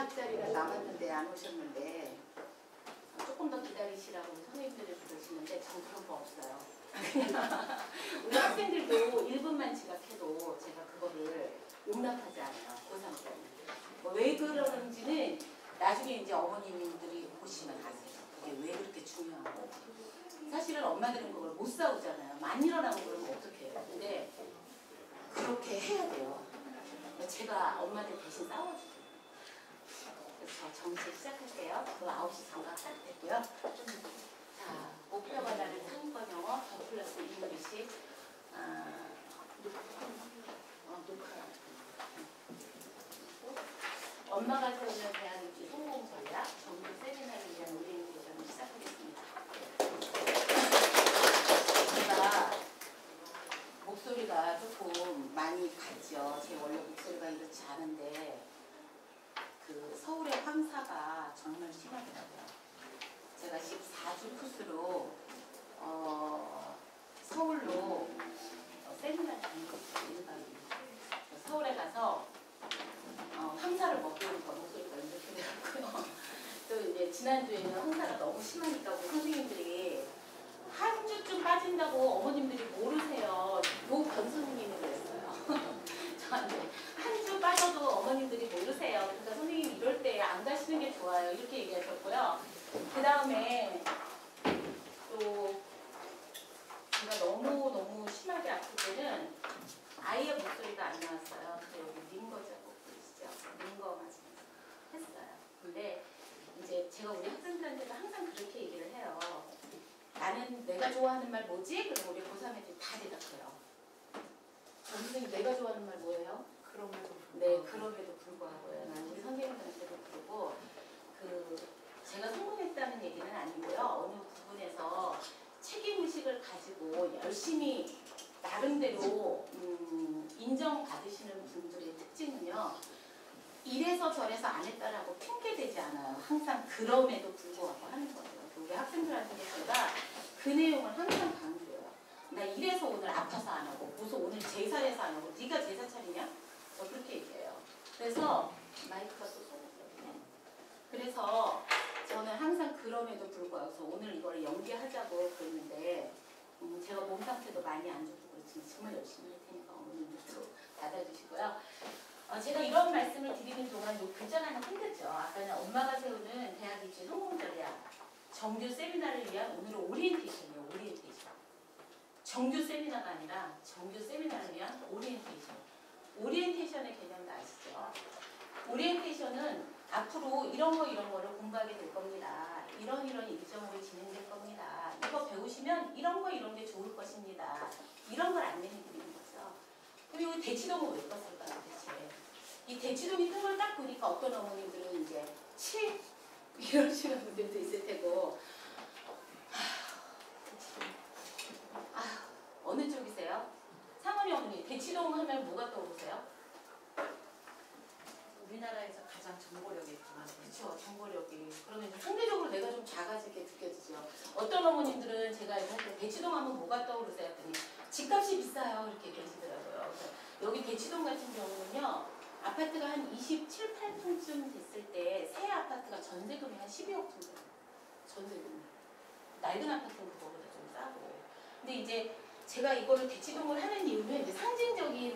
할 자리가 남았는데 안 오셨는데 조금 더 기다리시라고 선생님들이 그러시는데 전 그런 거 없어요. 우리 학생들도 1분만 지각해도 제가 그거를 용납하지 않아요. 고3 때는. 왜 그러는지는 나중에 이제 어머님들이 보시면 아세요. 그게 왜 그렇게 중요하고. 사실은 엄마들은 그걸 못 싸우잖아요. 만 일어나고 그러면 어떡해요. 근데 그렇게 해야 돼요. 제가 엄마들 대신 싸워주죠. 그래서 정식 시작할게요. 그 9시 장각 딱 됐고요. 자, 목표가 다른 상권 영어, 더 플러스 잉글리시, 녹화. 엄마가 세우는 대한민국 성공 전략, 정부 세미나를 위한 오리엔테이션을 시작하겠습니다. 제가 목소리가 조금 많이 갔죠. 제 원래 목소리가 이렇지 않은데 그 서울의 황사가 정말 심하더라고요. 제가 14주 코스로 서울로 세미나를 다니고 서울에 가서 황사를 먹고 오니까 목소리가 이렇게 되었고요. 또 이제 지난주에는 황사가 너무 심하니까 우리 선생님들이 한 주쯤 빠진다고 어머님들이 모르세요. 요 변선생님이 그랬어요. 저한테 한 주 빠져도 어머님들이 모르세요. 그러니까 선생님 이럴 때 안 가시는 게 좋아요. 이렇게 얘기하셨고요. 그 다음에 또 제가 너무 심하게 아플 때는 아이의 목소리가 안 나왔어요. 그래서 여기 링거 작업 보이시죠? 링거 맞으면서 했어요. 근데 이제 제가 우리 학생들한테도 항상 그렇게 얘기를 해요. 나는 내가 좋아하는 말 뭐지? 그럼 우리 고3 애들이 다 대답해요. 선생님 내가 좋아하는 말 뭐예요? 그럼에도 불구하고. 네, 그럼에도 불구하고요. 난 우리 선생님들한테도 그러고 제가 성공했다는 얘기는 아니고요. 어느 부분에서 책임의식을 가지고 열심히 나름대로 인정받으시는 분들의 특징은요. 이래서 저래서 안 했다라고 핑계대지 않아요. 항상 그럼에도 불구하고 하는 거예요. 우리 학생들한테 제가 그 내용을 항상 강조해요. 나 이래서 오늘 아파서 안 하고 무슨 오늘 제사해서 안 하고 네가 제사 차리냐? 저 그렇게 얘기해요. 그래서 마이크가 또 쏘거든요. 그래서 저는 항상 그럼에도 불구하고 오늘 이걸 연기하자고 그랬는데 제가 몸 상태도 많이 안 좋고 그렇지만 정말 열심히 할 테니까 어머님들도 받아주시고요. 제가 이런 말씀을 드리는 동안 요 글자가 하나 힘들죠. 아까는 엄마가 세우는 대학 입시 성공 전략 정규 세미나를 위한 오늘은 오리엔테이션이에요. 오리엔테이션. 정규 세미나가 아니라 정규 세미나를 위한 오리엔테이션. 오리엔테이션의 개념도 아시죠? 오리엔테이션은 앞으로 이런 거를 공부하게 될 겁니다. 이런 일정으로 진행될 겁니다. 이거 배우시면 이런 게 좋을 것입니다. 이런 걸 안내해 드리는 거죠. 그럼 여기 대치동은 왜 떴을까요, 대체? 이 대치동이 뜬 걸 딱 보니까 어떤 어머님들은 이제 7 이러시는 분들도 있을 테고 어느 쪽이세요? 상원이 어머니 대치동 하면 뭐가 떠오르세요? 우리나라에서 가장 정보력이 강한 그렇죠. 정보력이. 그러면 상대적으로 내가 좀 작아지게 느껴지죠. 어떤 어머님들은 제가 할 때 대치동 하면 뭐가 떠오르세요? 했더니 집값이 비싸요. 이렇게 얘기하시더라고요. 여기 대치동 같은 경우는요. 아파트가 한 27, 8평쯤 됐을 때 새 아파트가 전세금이 한 12억 정도. 전세금. 낡은 아파트는 그거보다 좀 싸고. 근데 이제 제가 이거를 대치동을 하는 이유는 이제 상징적인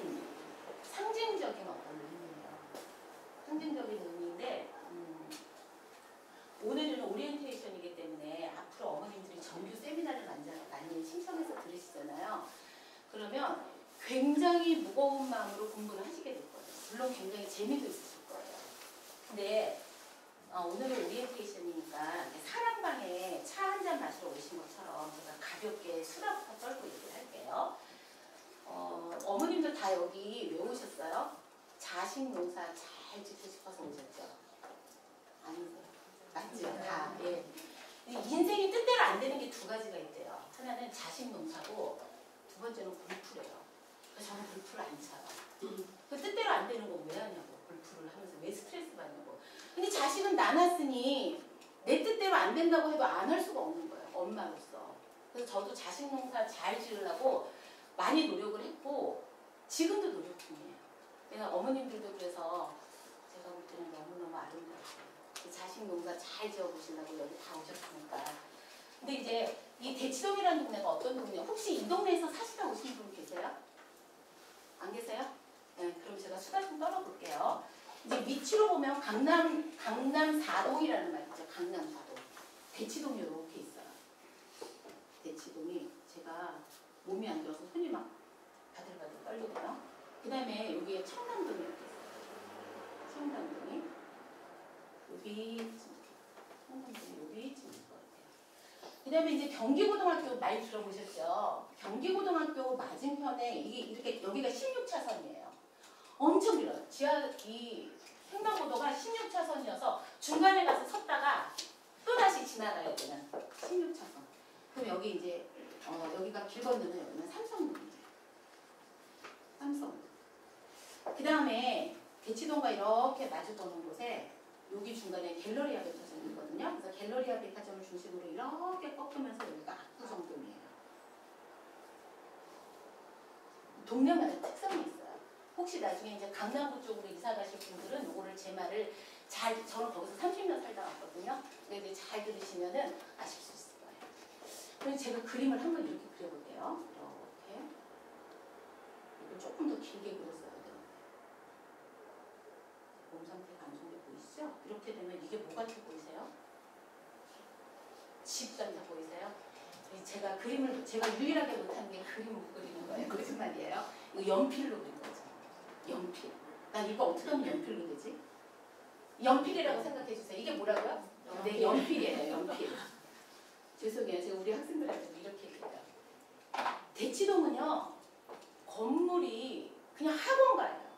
어떤 의미예요. 상징적인 의미인데 오늘은 오리엔테이션이기 때문에 앞으로 어머님들이 정규 세미나를 많이 신청해서 들으시잖아요. 그러면 굉장히 무거운 마음으로 공부를 하시게 될 거예요. 물론 굉장히 재미도 있으실 거예요. 근데 오늘은 오리엔테이션이니까 사랑방에 차 한 잔 마시러 오신 것처럼 제가 가볍게 수다부터 떨고 얘기를 할게요. 어머님들 다 여기 왜 오셨어요? 자식 농사 잘 짓고 싶어서 오셨죠? 아니세요? 맞죠? 다. 예. 인생이 뜻대로 안 되는 게 두 가지가 있대요. 하나는 자식 농사고 두 번째는 골프래요. 그래서 저는 골프를 안 쳐요. 그 뜻대로 안 되는 거 왜 하냐고. 골프를 하면서 왜 스트레스 받냐고. 근데 자식은 낳았으니 내 뜻대로 안 된다고 해도 안 할 수가 없는 거예요. 엄마로서. 그래서 저도 자식 농사 잘 지으려고 많이 노력을 했고 지금도 노력 중이에요. 그래서 어머님들도 그래서 제가 볼 때는 너무너무 아름다웠어요. 자식 농사 잘 지어보시려고 여기 다 오셨으니까. 근데 이제 이 대치동이라는 동네가 어떤 동네예요? 혹시 이 동네에서 사시다 오신 분 계세요? 안 계세요? 네, 그럼 제가 수다 좀 떨어볼게요. 이제 밑으로 보면 강남사동이라는 말 있죠. 강남사동. 대치동이 이렇게 있어요. 대치동이 제가 몸이 안 좋아서 손이 막 바들바들 떨리고요. 그 다음에 여기에 청담동이 이렇게 있어요. 청담동이. 여기 청담동이 여기 지금 있을 것 같아요. 그 다음에 이제 경기고등학교 많이 들어보셨죠? 경기고등학교 맞은편에 이게 이렇게 여기가 16차선이에요. 엄청 길어요. 이 횡단보도가 16차선이어서 중간에 가서 섰다가 또 다시 지나가야 되는 16차선. 그럼 여기 이제 여기가 길 건너면 여기는 삼성동이에요. 삼성. 그 다음에 대치동과 이렇게 마주보는 곳에 여기 중간에 갤러리아 백화점이 있거든요. 그래서 갤러리아 백화점을 중심으로 이렇게 꺾으면서 여기가 압구정동이에요. 동네마다 특성이 있어요. 혹시 나중에 이제 강남구 쪽으로 이사 가실 분들은 요거를 제 말을 잘, 저는 거기서 30년 살다 왔거든요. 근데 이제 잘 들으시면은 아실 수 있을 거예요. 그럼 제가 그림을 한번 이렇게 그려볼게요. 이렇게. 이거 조금 더 길게 그렸어야 되는데. 몸 상태가 안 좋은 게 보이시죠? 이렇게 되면 이게 뭐 같아 보이세요? 집 같아 보이세요? 제가 그림을, 제가 유일하게 못하는 게 그림을 그리는 거예요. 거짓말이에요. 이거 연필로 그린 거죠. 연필. 난 이거 어떻게 하면 연필로 되지? 연필이라고 생각해 주세요. 이게 뭐라고요? 네, 연필이에요. 연필. 죄송해요. 제가 우리 학생들한테 이렇게 얘기해요. 대치동은요. 건물이 그냥 학원가예요.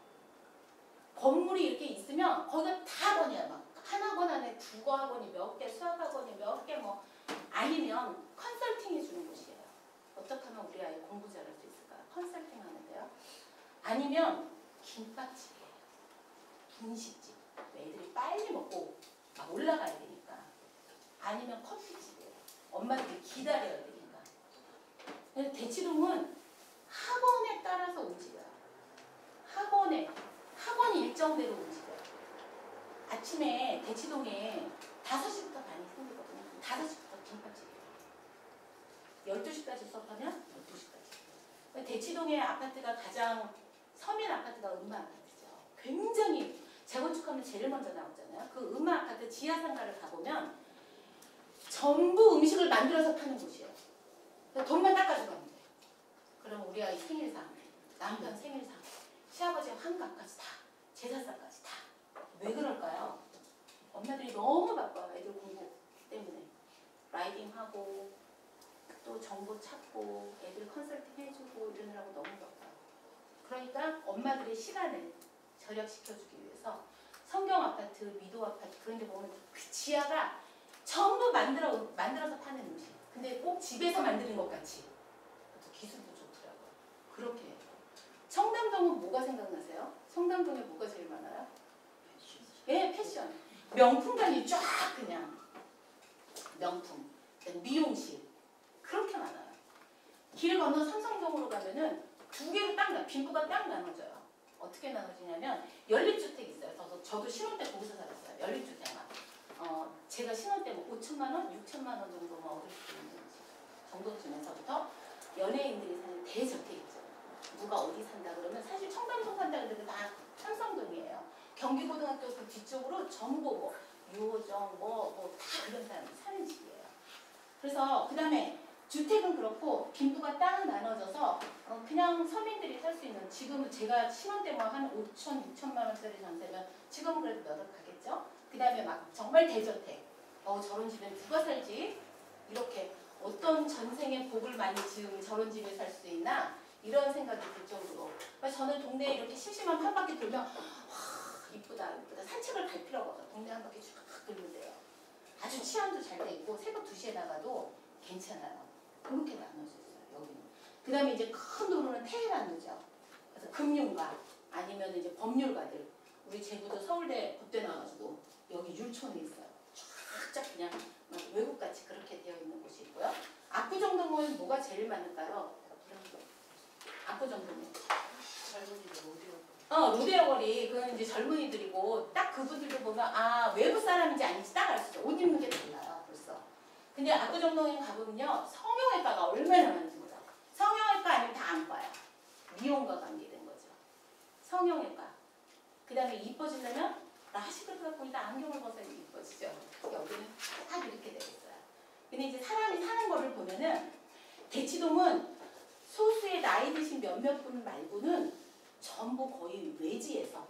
건물이 이렇게 있으면 거기가 다 학원이에요. 막 한 학원 안에 국어 학원이 몇 개, 수학 학원이 몇 개, 뭐 아니면 컨설팅 해주는 곳이에요. 어떻게 하면 우리 아이 공부 잘할 수 있을까요? 컨설팅 하는데요. 아니면 김밥집이에요. 분식집. 애들이 빨리 먹고 막 올라가야 되니까. 아니면 커피집이에요. 엄마들이 기다려야 되니까. 그래서 대치동은 학원에 따라서 움직여요. 학원 일정대로 움직여요. 아침에 대치동에 5시부터 많이 생기거든요. 5시부터 김밥집이에요. 12시까지 수업하면 12시까지. 대치동의 아파트가 가장 서민 아파트가 음마 아파트죠. 굉장히 재건축하면 제일 먼저 나오잖아요. 그 음마 아파트 지하상가를 가보면 전부 음식을 만들어서 파는 곳이에요. 돈만 닦아주고 가면 돼요. 그럼 우리 아이 생일상, 남편 생일상, 시아버지 환갑까지 다, 제사상까지 다. 왜 그럴까요? 엄마들이 너무 바빠요. 애들 공부 때문에. 라이딩하고 또 정보 찾고 애들 컨설팅 해주고 이러느라고 너무 바빠요. 그러니까 엄마들의 시간을 절약시켜주기 위해서 성경아파트, 미도아파트 그런 데 보면 그 지하가 전부 만들어서 파는 음식. 근데 꼭 집에서 만드는 것 같이. 기술도 좋더라고요. 그렇게 해요. 청담동은 뭐가 생각나세요? 청담동에 뭐가 제일 많아요? 예, 패션. 명품관이 쫙 그냥. 명품. 미용실. 그렇게 많아요. 길 건너 삼성동으로 가면은 두 개로 빈부가 딱 나눠져요. 어떻게 나눠지냐면 연립주택 있어요. 저도 신혼 때 거기서 살았어요. 연립주택만. 제가 신혼 때 뭐 5천만 원, 6천만 원 정도만 얻을 수 있는 정도쯤에서부터 연예인들이 사는 대저택 있죠. 누가 어디 산다 그러면 사실 청담동 산다 그래도 다 삼성동이에요. 경기고등학교 그 뒤쪽으로 전부 뭐 유호정 뭐 다 그런 사람들이 사는 집이에요. 그래서 그 다음에 주택은 그렇고 빈부가 딱 나눠져서 그냥 서민들이 살 수 있는 지금은 제가 신혼 때 뭐 한 5천, 6천만 원짜리 전세면 지금은 그래도 몇 억 가겠죠? 그 다음에 막 정말 대저택. 저런 집에 누가 살지? 이렇게 어떤 전생에 복을 많이 지으면 저런 집에 살 수 있나? 이런 생각이 들 정도로. 그래서 저는 동네에 이렇게 심심한 한 바퀴 돌면 이쁘다. 산책을 갈 필요가 없어. 동네 한 바퀴 쭉 돌면 돼요. 아주 치안도 잘 돼 있고 새벽 2시에 나가도 괜찮아요. 그렇게 나눠져 있어요. 여기는. 그 다음에 이제 큰 도로는 테헤란로죠. 그래서 금융가 아니면 이제 법률가들. 우리 제부도 서울대 법대 나와가지고 여기 율촌에 있어요. 쫙쫙 그냥 외국같이 그렇게 되어 있는 곳이 있고요. 압구정동은 뭐가 제일 많을까요? 압구정동은 젊은이들 어디로? 로데오 거리. 그건 이제 젊은이들이고 딱 그분들도 보면 아 외부 사람인지 아닌지 딱 알 수 있죠. 옷 입는 게 달라요 벌써. 근데 압구정동에 가보면요 성형외과가 얼마나 많은지 몰라요. 성형외과 아니면 다 안과야. 미용과 관계된 거죠. 성형외과. 그 다음에 이뻐지려면 라식을 갖고 일단 안경을 벗어야 이뻐지죠. 여기는 딱 이렇게 되겠어요. 근데 이제 사람이 사는 거를 보면은 대치동은 소수의 나이 드신 몇몇 분 말고는 전부 거의 외지에서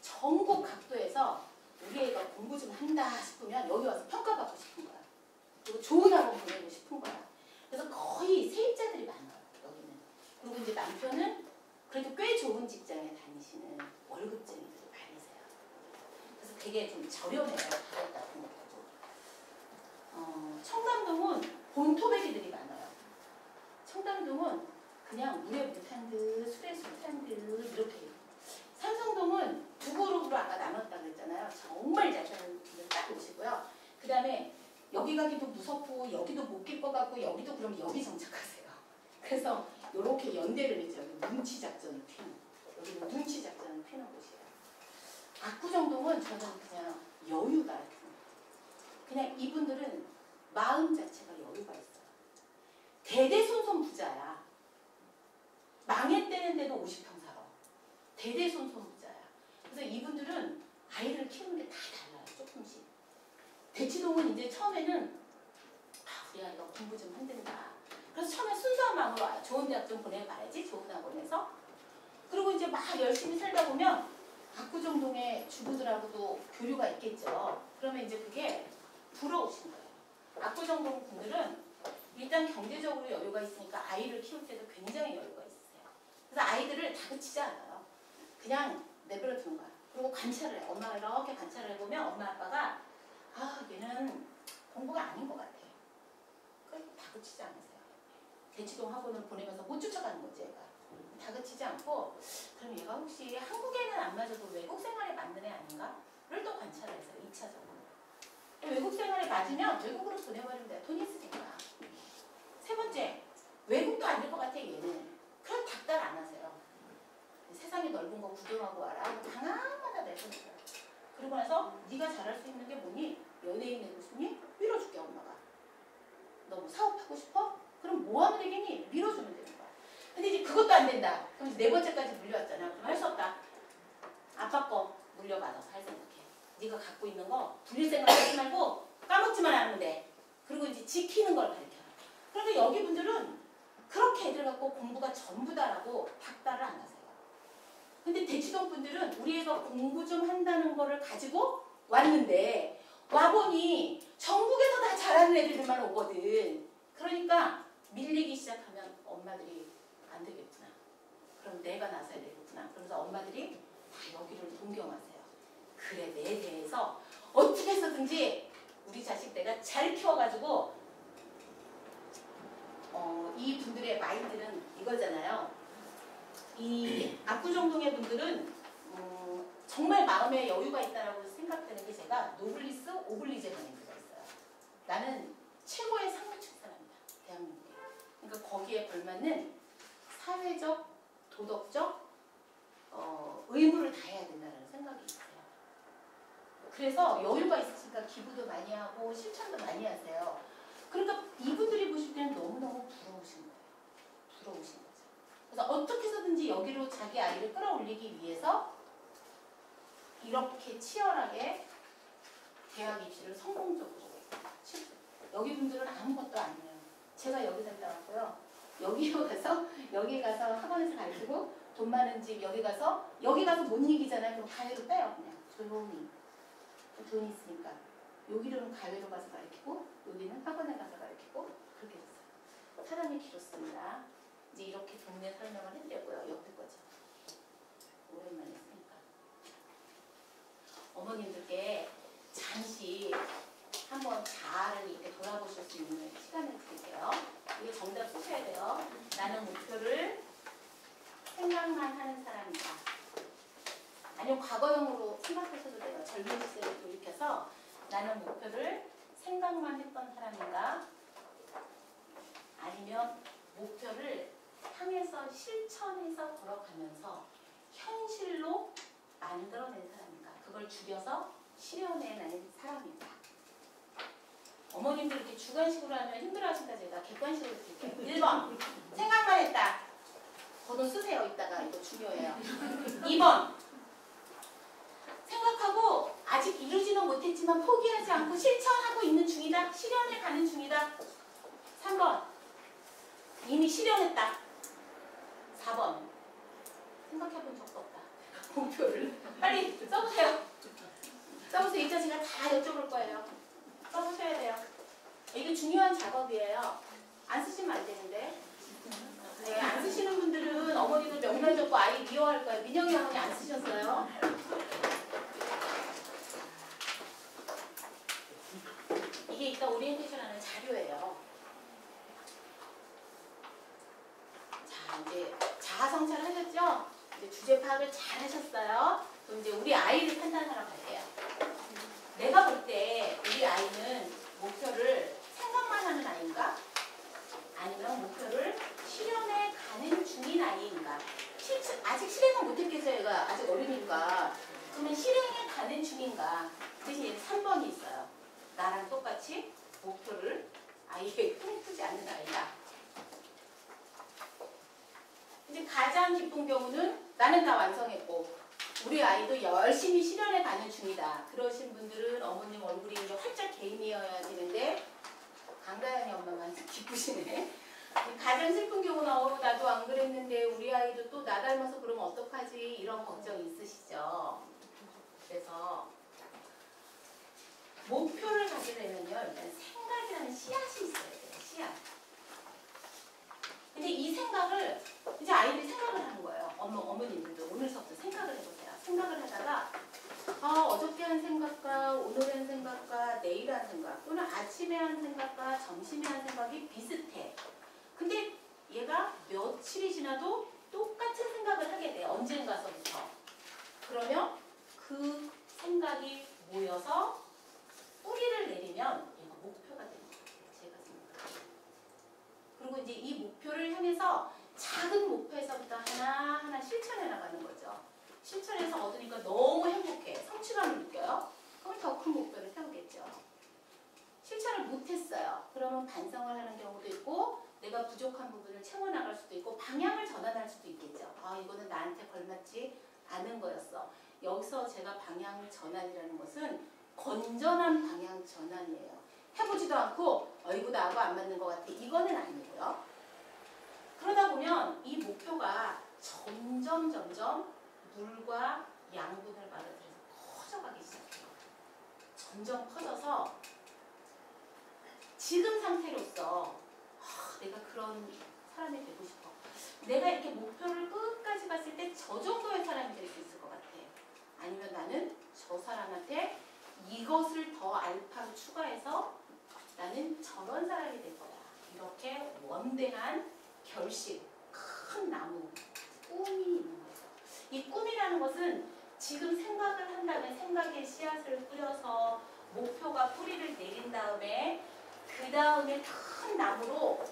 전국 각도에서 우리 애가 공부 좀 한다 싶으면 여기 와서 평가받고 싶은 거야. 그리고 좋은 학원 보내고 싶은 거야. 그래서 거의 세입자들이 많아요. 여기는. 그리고 이제 남편은 그래도 꽤 좋은 직장에 다니시는 월급쟁이들이 많으세요. 그래서 되게 좀 저렴해요. 가격 같은 것도. 청담동은 본토배기들이 많아요. 청담동은 그냥 물에 물 탄 듯, 술에 술 탄 듯 이렇게. 삼성동은 두 그룹으로 아까 나눴다고 그랬잖아요. 정말 잘 사는 분들 딱 오시고요. 그 다음에 여기 가기도 무섭고 여기도 못 낄 것 같고 여기도 그럼 여기 정착하세요. 그래서 이렇게 연대를 했죠. 눈치 작전을 피는. 여기는 눈치 작전을 피는 곳이에요. 압구정동은 저는 그냥 여유가 있어요. 그냥 이분들은 마음 자체가 여유가 있어요. 대대손손 부자야. 망했대는데도 50평 살아. 대대손손 부자야. 그래서 이분들은 아이를 키우는 게 다 달라요. 조금씩. 대치동은 이제 처음에는 우리 아이가 공부 좀 한댄다. 그래서 처음에 순수한 마음으로 와요. 좋은 대학 좀 보내봐야지. 좋은 학원에서. 그리고 이제 막 열심히 살다 보면 압구정동의 주부들하고도 교류가 있겠죠. 그러면 이제 그게 부러우신 거예요. 압구정동 분들은 일단 경제적으로 여유가 있으니까 아이를 키울 때도 굉장히 여유가 있으세요. 그래서 아이들을 다그치지 않아요. 그냥 내버려 두는 거야. 그리고 관찰을 해. 엄마가 이렇게 관찰을 해보면 엄마 아빠가 얘는 공부가 아닌 것 같아. 그래서 다그치지 않으세요. 대치동 학원을 보내면서 못 쫓아가는 거지 얘가. 다그치지 않고 그럼 얘가 혹시 한국에는 안 맞아도 외국 생활에 맞는 애 아닌가?를 또 관찰해서 2차적으로. 외국 생활에 맞으면 외국으로 보내버리면 돼. 돈 있으니까. 세 번째, 외국도 안 될 것 같아 얘는. 그럼 닥달 안 하세요. 세상이 넓은 거 구경하고 와라. 방 하나마다 내보내요. 그러고 나서 네가 잘할 수 있는 게 뭐니? 연예인 되고 싶니? 밀어줄게 엄마가. 너 뭐 사업하고 싶어? 그럼 뭐 하면 되겠니? 밀어주면 되는 거야. 근데 이제 그것도 안 된다. 그럼 이제 네 번째까지 물려왔잖아. 그럼 할 수 없다. 아빠 거 물려받아서 할 생각해. 네가 갖고 있는 거 불릴 생각하지 말고 까먹지만 않으면 돼. 그리고 이제 지키는 걸 가르쳐라. 그런데 여기 분들은 그렇게 애들 갖고 공부가 전부다라고 닥달을 안 하세요. 근데 대치동 분들은 우리 애가 공부 좀 한다는 거를 가지고 왔는데 와보니 전국에서 다 잘하는 애들만 오거든. 그러니까 밀리기 시작하면 엄마들이 안 되겠구나. 그럼 내가 나서야 되겠구나. 그러면서 엄마들이 다 여기를 동경하세요. 그래 내 대해서 어떻게 해서든지 우리 자식 내가 잘 키워가지고 이 분들의 마인드는 이거잖아요. 이 압구정동의 분들은 정말 마음에 여유가 있다라고 생각되는 게 제가 노블리스 오블리제 마인드가 있어요. 나는 최고의 상을 준 사람이다. 대한민국에. 그러니까 거기에 걸맞는 사회적, 도덕적 의무를 다해야 된다는 생각이 있어요. 그래서 여유가 있으니까 기부도 많이 하고 실천도 많이 하세요. 그러니까 이분들이 보실 때는 너무너무 부러우신 거예요. 부러우신 거죠. 그래서 어떻게 해서든지 여기로 자기 아이를 끌어올리기 위해서 이렇게 치열하게 대학 입시를 성공적으로 치렀어요. 여기 분들은 아무것도 아니에요. 제가 여기 살다 왔고요. 여기 가서 학원에서 가르치고 돈 많은 집 여기 가서 못 이기잖아요. 그럼 가외로 빼요. 그냥 조용히. 돈이 있으니까. 여기로는 가외로 가서 가르치고 여기는 학원에 가서 가르치고 그렇게 됐어요. 사람이 길었습니다. 이제 이렇게 동네 설명을 해드렸고요. 옆에 거죠. 오랜만에 했으니까. 어머님들께 잠시 한번 자아를 이렇게 돌아보실 수 있는 시간을 드릴게요. 이게 정답 쓰셔야 돼요. 나는 목표를 생각만 하는 사람이다. 아니면 과거형으로 생각하셔도 돼요. 젊은 시절을 돌이켜서 나는 목표를 생각만 했던 사람인가? 아니면 목표를 향해서 실천해서 걸어가면서 현실로 만들어낸 사람인가? 그걸 죽여서 실현해낸 사람이다. 어머님들 이렇게 주관식으로 하면 힘들어하신다. 제가 객관식으로 드릴게요. 1번 생각만 했다. 번호 쓰세요. 이따가 이거 중요해요. 2번 생각하고 아직 이루지는 못했지만 포기하지 않고 실천하고 있는 중이다. 실현해 가는 중이다. 3번 이미 실현했다. 4번 생각해본 적도 없다. 목표를 빨리 써보세요. 써보세요. 이따 제가 다 여쭤볼 거예요. 써보셔야 돼요. 이게 중요한 작업이에요. 안 쓰시면 안 되는데. 네, 안 쓰시는 분들은 어머니도 명령 적고 아이 미워할 거예요. 민영이 어머니 안 쓰셨어요? 이게 이따 오리엔테이션 하는 자료예요. 자, 이제 자아 성찰 하셨죠? 이제 주제 파악을 잘 하셨어요. 그럼 이제 우리 아이를 판단하러 갈게요. 내가 볼 때 우리 아이는 목표를 생각만 하는 아이인가? 아니면 목표를 실현해 가는 중인 아이인가? 아직 실행은 못했겠어요. 얘가 아직 어리니까. 그러면 실행해 가는 중인가? 대신 3번이 있어요. 나랑 똑같이 목표를 아이에게 꿈꾸지 않는 아이다. 이제 가장 기쁜 경우는 나는 다 완성했고 우리 아이도 열심히 실현해 가는 중이다. 그러신 분들은 어머님 얼굴이 이제 활짝 개인이어야 되는데 강다현이 엄마만 기쁘시네. 가장 슬픈 경우는 나도 안 그랬는데 우리 아이도 또 나 닮아서 그러면 어떡하지 이런 걱정 있으시죠. 그래서 목표를 가게 되면요 일단 생각이라는 씨앗이 있어야 돼요. 씨앗. 근데 이 생각을 이제 아이들이 생각을 하는 거예요. 어머님들도 오늘서부터 생각을 해보세요. 생각을 하다가 어저께 한 생각과 오늘 한 생각과 내일 한 생각 또는 아침에 한 생각과 점심에 한 생각이 비슷해. 근데 얘가 며칠이 지나도 똑같은 생각을 하게 돼. 언젠가서부터. 그러면 그 생각이 모여서 뿌리를 내리면 얘가 목표가 되는 것 같아요. 제가 생각해요. 그리고 이제 이 목표를 향해서 작은 목표에서부터 하나하나 실천해 나가는 거죠. 실천해서 얻으니까 너무 행복해. 성취감을 느껴요. 그럼 더 큰 목표를 세우겠죠. 실천을 못했어요. 그러면 반성을 하는 경우도 있고 내가 부족한 부분을 채워나갈 수도 있고 방향을 전환할 수도 있겠죠. 이거는 나한테 걸맞지 않은 거였어. 여기서 제가 방향 전환이라는 것은 건전한 방향 전환이에요. 해보지도 않고 이거 나하고 안 맞는 것 같아. 이거는 아니고요. 그러다 보면 이 목표가 점점 물과 양분을 받아들여서 커져가기 시작해요. 점점 커져서 지금 상태로서 내가 그런 사람이 되고 싶어. 내가 이렇게 목표를 끝까지 봤을 때 저 정도의 사람이 될 수 있을 것 같아. 아니면 나는 저 사람한테 이것을 더 알파로 추가해서 나는 저런 사람이 될 거야. 이렇게 원대한 결심, 큰 나무, 꿈이 있는 거죠. 이 꿈이라는 것은 지금 생각을 한 다음에 생각의 씨앗을 뿌려서 목표가 뿌리를 내린 다음에 그 다음에 큰 나무로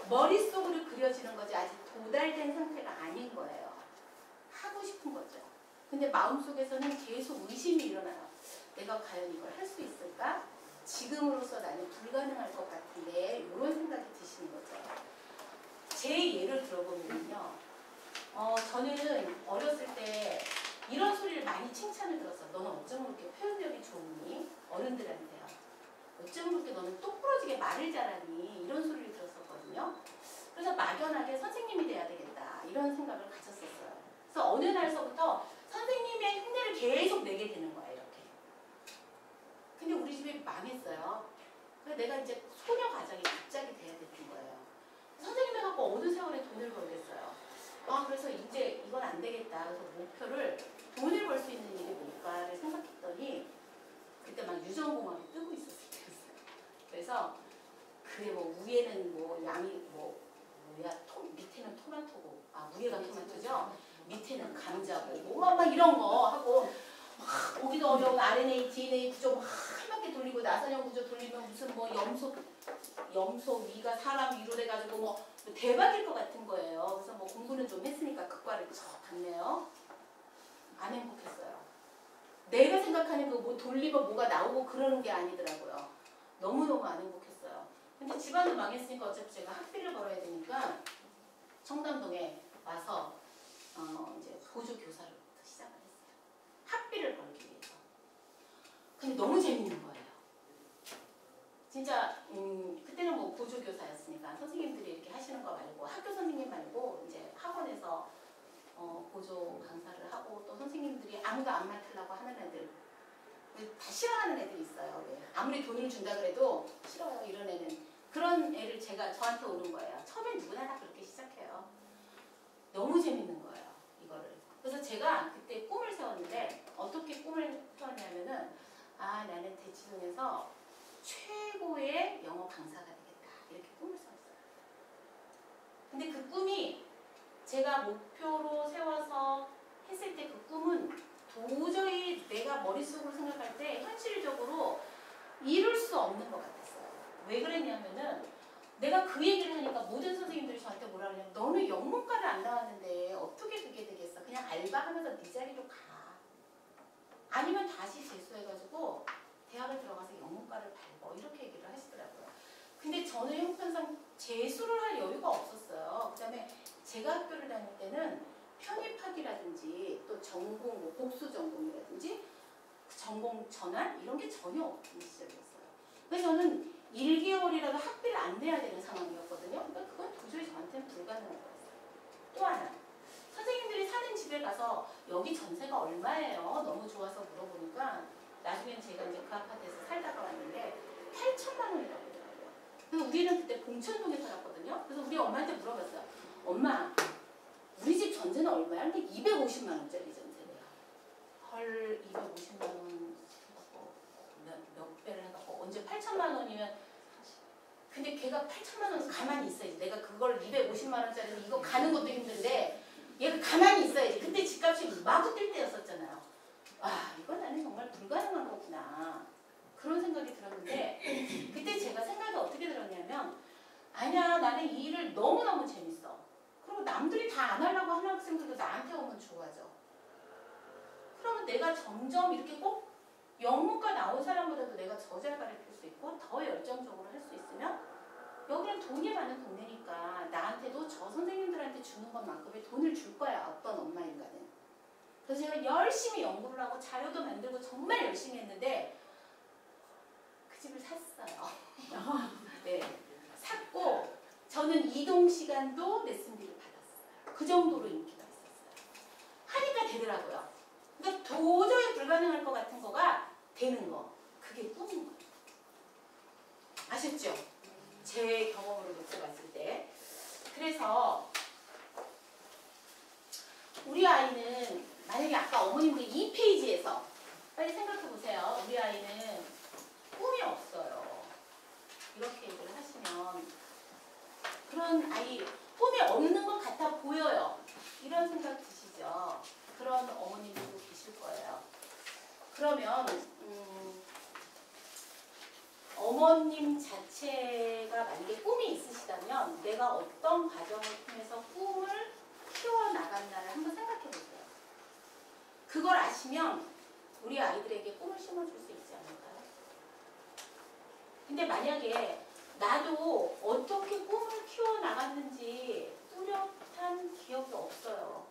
머릿속으로 그려지는 거지 아직 도달된 상태가 아닌 거예요. 하고 싶은 거죠. 근데 마음속에서는 계속 의심이 일어나요. 내가 과연 이걸 할 수 있을까? 지금으로서 나는 불가능할 것 같은데 이런 생각이 드시는 거죠. 제 예를 들어보면요. 저는 어렸을 때 이런 소리를 많이 칭찬을 들었어요. 너는 어쩜 그렇게 표현력이 좋니? 어른들한테요. 어쩜 그렇게 너는 똑부러지게 말을 잘하니? 이런 소리를 들었었거든요. 그래서 막연하게 선생님이 돼야 되겠다. 이런 생각을 가졌었어요. 그래서 어느 날서부터 선생님의 흉내를 계속 내게 되는 거예요. 이렇게. 근데 우리 집이 망했어요. 그래서 내가 이제 소녀 가정이 갑자기 돼야 되는 거예요. 선생님을 갖고 어느 세월에 돈을 벌겠어요. 그래서 이제 이건 안 되겠다. 그래서 목표를 돈을 벌 수 있는 일이 뭘까를 생각했더니 그때 막 유전공학이 뜨고 있었을 때였어요. 그래서 그래 뭐 위에는 뭐 양이 뭐 뭐야 밑에는 토마토고 위에가 토마토죠. 밑에는 감자고 뭐 막 이런 거 하고 막 보기도 어려운 RNA, DNA 구조 막 한 바퀴 돌리고 나선형 구조 돌리면 무슨 뭐 염소 위가 사람 위로 돼가지고 뭐 대박일 것 같은 거예요. 그래서 뭐 공부는 좀 했으니까 그과를 쳐 갔네요. 안 행복했어요. 생각하는 그 뭐 돌리면 뭐가 나오고 그러는 게 아니더라고요. 너무너무 안 행복했어요. 근데 집안도 망했으니까 어차피 제가 학비를 벌어야 되니까 청담동에 와서 이제 보조교사로부터 시작을 했어요. 학비를 벌기 위해서. 근데 너무 재밌는 거예요. 진짜 그때는 뭐 보조교사였으니까 선생님들이 이렇게 하시는 거 말고 학교 선생님 말고 이제 학원에서 보조 강사를 하고 또 선생님들이 아무도 안 맡으려고 하는 애들 다 싫어하는 애들이 있어요. 왜? 아무리 돈을 준다 그래도 싫어요 이런 애는. 그런 애를 제가 저한테 오는 거예요. 처음엔 누구나 다 그렇게 시작해요. 너무 재밌는 거예요 이거를. 그래서 제가 그때 꿈을 세웠는데 어떻게 꿈을 세웠냐면은 나는 대치동에서 최고의 영어 강사가 되겠다 이렇게 꿈을 세웠어요. 근데 그 꿈이 제가 목표로 세워서 했을 때 그 꿈은 도저히 내가 머릿속으로 생각할 때 현실적으로 이룰 수 없는 것 같았어요. 왜 그랬냐면은 내가 그 얘기를 하니까 모든 선생님들이 저한테 뭐라 그러냐면 너는 영문과를 안 나왔는데 어떻게 그게 되겠어. 그냥 알바하면서 네 자리로 가. 아니면 다시 재수해가지고 대학을 들어가서 영문과를 밟어. 이렇게 얘기를 하시더라고요. 근데 저는 형편상 재수를 할 여유가 없었어요. 그 다음에 제가 학교를 다닐 때는 편입학이라든지 또 전공, 뭐 복수 전공이라든지 전공 전환 이런 게 전혀 없는 시절이었어요. 그래서 저는 1개월이라도 학비를 안 내야 되는 상황이었거든요. 그러니까 그건 도저히 저한테는 불가능한 거였어요. 또 하나, 선생님들이 사는 집에 가서 여기 전세가 얼마예요? 너무 좋아서 물어보니까 나중엔 제가 이제 그 아파트에서 살다가 왔는데 8천만 원이라고 하더라고요. 그래서 우리는 그때 봉천동에 살았거든요. 그래서 우리 엄마한테 물어봤어요. 엄마, 우리 집 전세는 얼마야? 근데 250만 원짜리 전세래요. 헐, 250만 원 몇 배를 해갖고 언제 8천만 원이면 근데 걔가 8천만 원 가만히 있어야지. 내가 그걸 250만 원짜리 이거 가는 것도 힘든데 얘가 가만히 있어야지. 그때 집값이 마구 뛸 때였었잖아요. 이건 나는 정말 불가능한 거구나. 그런 생각이 들었는데 그때 제가 생각이 어떻게 들었냐면 아니야, 나는 이 일을 너무너무 재밌어. 그리고 남들이 다 안 하려고 하는 학생들도 나한테 오면 좋아져. 그러면 내가 점점 이렇게 꼭 영문과 나온 사람보다도 내가 저 잘 가르칠 수 있고 더 열정적으로 할 수 있으면 여기는 돈이 많은 동네니까 나한테도 저 선생님들한테 주는 것만큼의 돈을 줄 거야. 어떤 엄마인가는. 그래서 제가 열심히 연구를 하고 자료도 만들고 정말 열심히 했는데 그 집을 샀어요. 네, 샀고 저는 이동 시간도 레슨비를 받았어요. 그 정도로 인기가 있었어요. 하니까 되더라고요. 그러니까 도저히 불가능할 것 같은 거가 되는 거. 그게 꿈인 거예요. 아셨죠? 제 경험으로 놓고 봤을 때. 그래서 우리 아이는 만약에 아까 어머님들 이 페이지에서 빨리 생각해 보세요. 우리 아이는 꿈이 없어요. 이렇게 얘기를 하시면 그런 아이 꿈이 없는 것 같아 보여요. 이런 생각 드시죠? 그런 어머님들도 계실 거예요. 그러면 어머님 자체가 만약에 꿈이 있으시다면 내가 어떤 과정을 통해서 꿈을 키워나간다를 한번 생각해 보세요. 그걸 아시면 우리 아이들에게 꿈을 심어줄 수 있지 않을까요? 근데 만약에 나도 어떻게 꿈을 키워나갔는지 뚜렷한 기억이 없어요.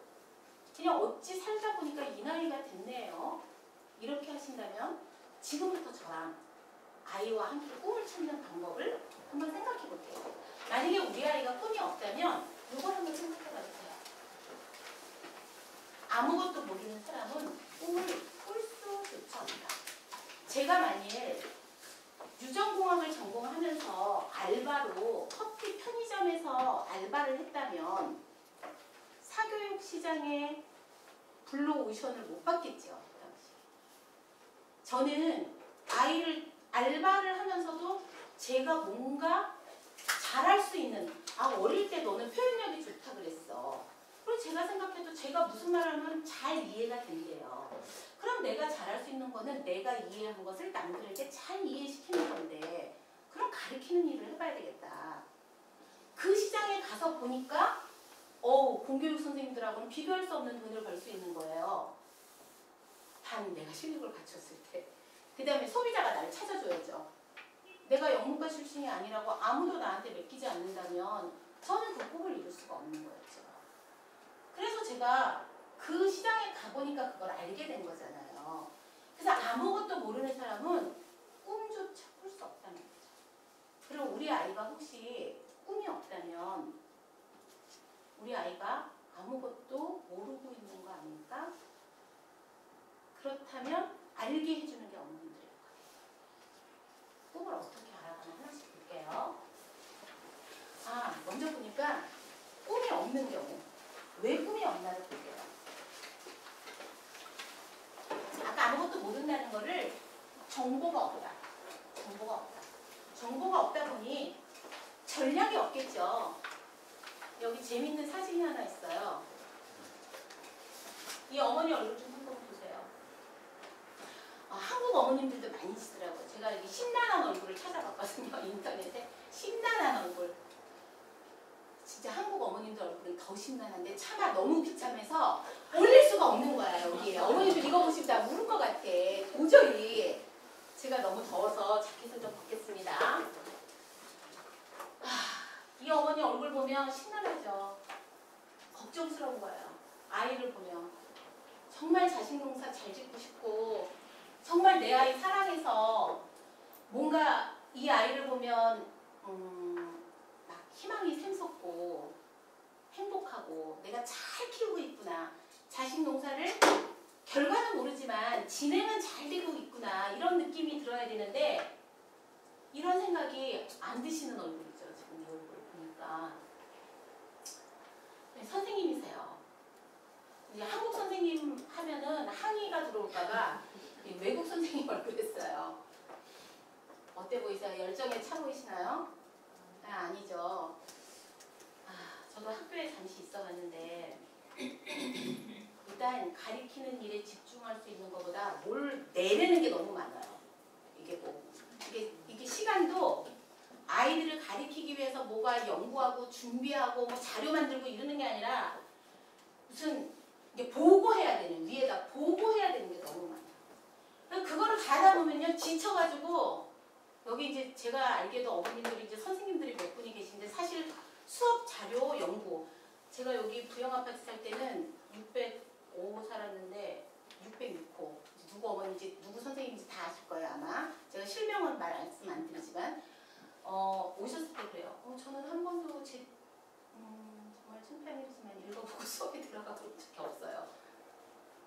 그냥 어찌 살다 보니까 이 나이가 됐네요. 이렇게 하신다면 지금부터 저랑 아이와 함께 꿈을 찾는 방법을 한번 생각해 볼게요. 만약에 우리 아이가 꿈이 없다면 이걸 한번 생각해 봐주세요. 아무것도 모르는 사람은 꿈을 꿀 수조차 없다. 제가 만일 유전공학을 전공하면서 알바로 커피 편의점에서 알바를 했다면 사교육 시장에 블루오션을 못 받겠죠. 그 당시. 저는 아이를 알바를 하면서도 제가 뭔가 잘할 수 있는 어릴 때 너는 표현력이 좋다 그랬어. 그리고 제가 생각해도 제가 무슨 말을 하면 잘 이해가 된대요. 그럼 내가 잘할 수 있는 거는 내가 이해한 것을 남들에게 잘 이해시키는 건데 그럼 가르치는 일을 해봐야 되겠다. 그 시장에 가서 보니까 공교육 선생님들하고는 비교할 수 없는 돈을 벌 수 있는 거예요. 단 내가 실력을 갖췄을 때. 그 다음에 소비자가 나를 찾아줘야죠. 내가 영문과 출신이 아니라고 아무도 나한테 맡기지 않는다면 저는 그 꿈을 이룰 수가 없는 거였죠. 그래서 제가 그 시장에 가보니까 그걸 알게 된 거잖아요. 그래서 아무것도 모르는 사람은 꿈조차 꿀 수 없다는 거죠. 그리고 우리 아이가 혹시 꿈이 없다면 우리 아이가 아무것도 모르고 있는 거 아닙니까? 그렇다면 알게 해주는 게 어머님들의 역할이에요. 꿈을 어떻게 알아가나 하나씩 볼게요. 먼저 보니까 꿈이 없는 경우. 왜 꿈이 없나를 볼게요. 아까 아무것도 모른다는 거를 정보가 없다. 정보가 없다. 정보가 없다 보니 전략이 없겠죠. 여기 재밌는 사진이 하나 있어요. 이 어머니 얼굴 좀 한번 보세요. 한국 어머님들도 많이 쓰더라고요. 제가 여기 심란한 얼굴을 찾아봤거든요. 인터넷에. 심란한 얼굴. 진짜 한국 어머님들 얼굴은 더 심란한데 차마 너무 비참해서 올릴 수가 없는 거야. 여기에. 어머님들 이거 보시면 다 울을 것 같아. 도저히. 제가 너무 더워서 자켓을 좀 벗겠습니다. 이 어머니 얼굴 보면 심란하죠. 걱정스러운 거예요. 아이를 보면. 정말 자식 농사 잘 짓고 싶고 정말 내 아이 사랑해서 뭔가 이 아이를 보면 막 희망이 샘솟고 행복하고 내가 잘 키우고 있구나. 자식 농사를 결과는 모르지만 진행은 잘 되고 있구나. 이런 느낌이 들어야 되는데 이런 생각이 안 드시는 얼굴이죠. 지금 이 얼굴 보니까. 네, 선생님이세요. 이제 한국 선생님 하면은 항의가 들어올까봐 외국 선생님 얼굴 했어요. 어때 보이세요? 열정에 차 보이시나요? 아니죠. 저도 학교에 잠시 있어 봤는데 일단 가리키는 일에 집중할 수 있는 것보다 뭘 내려는 게 너무 많아요. 이게 시간도 아이들을 가리키기 위해서 뭐가 연구하고 준비하고 뭐 자료 만들고 이러는 게 아니라 무슨 이게 보고해야 되는 위에다 보고해야 되는 게 너무 많아요. 그거를 다 하다 보면요 지쳐가지고 여기 이제 제가 알게도 어머님들이 이제 선생님들이 몇 분이 계신데 사실 수업 자료 연구 제가 여기 부영 아파트 살 때는 605호 살았는데 606호 누구 어머니인지 누구 선생님인지 다 아실 거예요 아마. 제가 실명은 말씀 안 드리지만 오셨을 때 그래요. 저는 한 번도 정말 창피하지만 읽어보고 수업에 들어가 본 적이 없어요.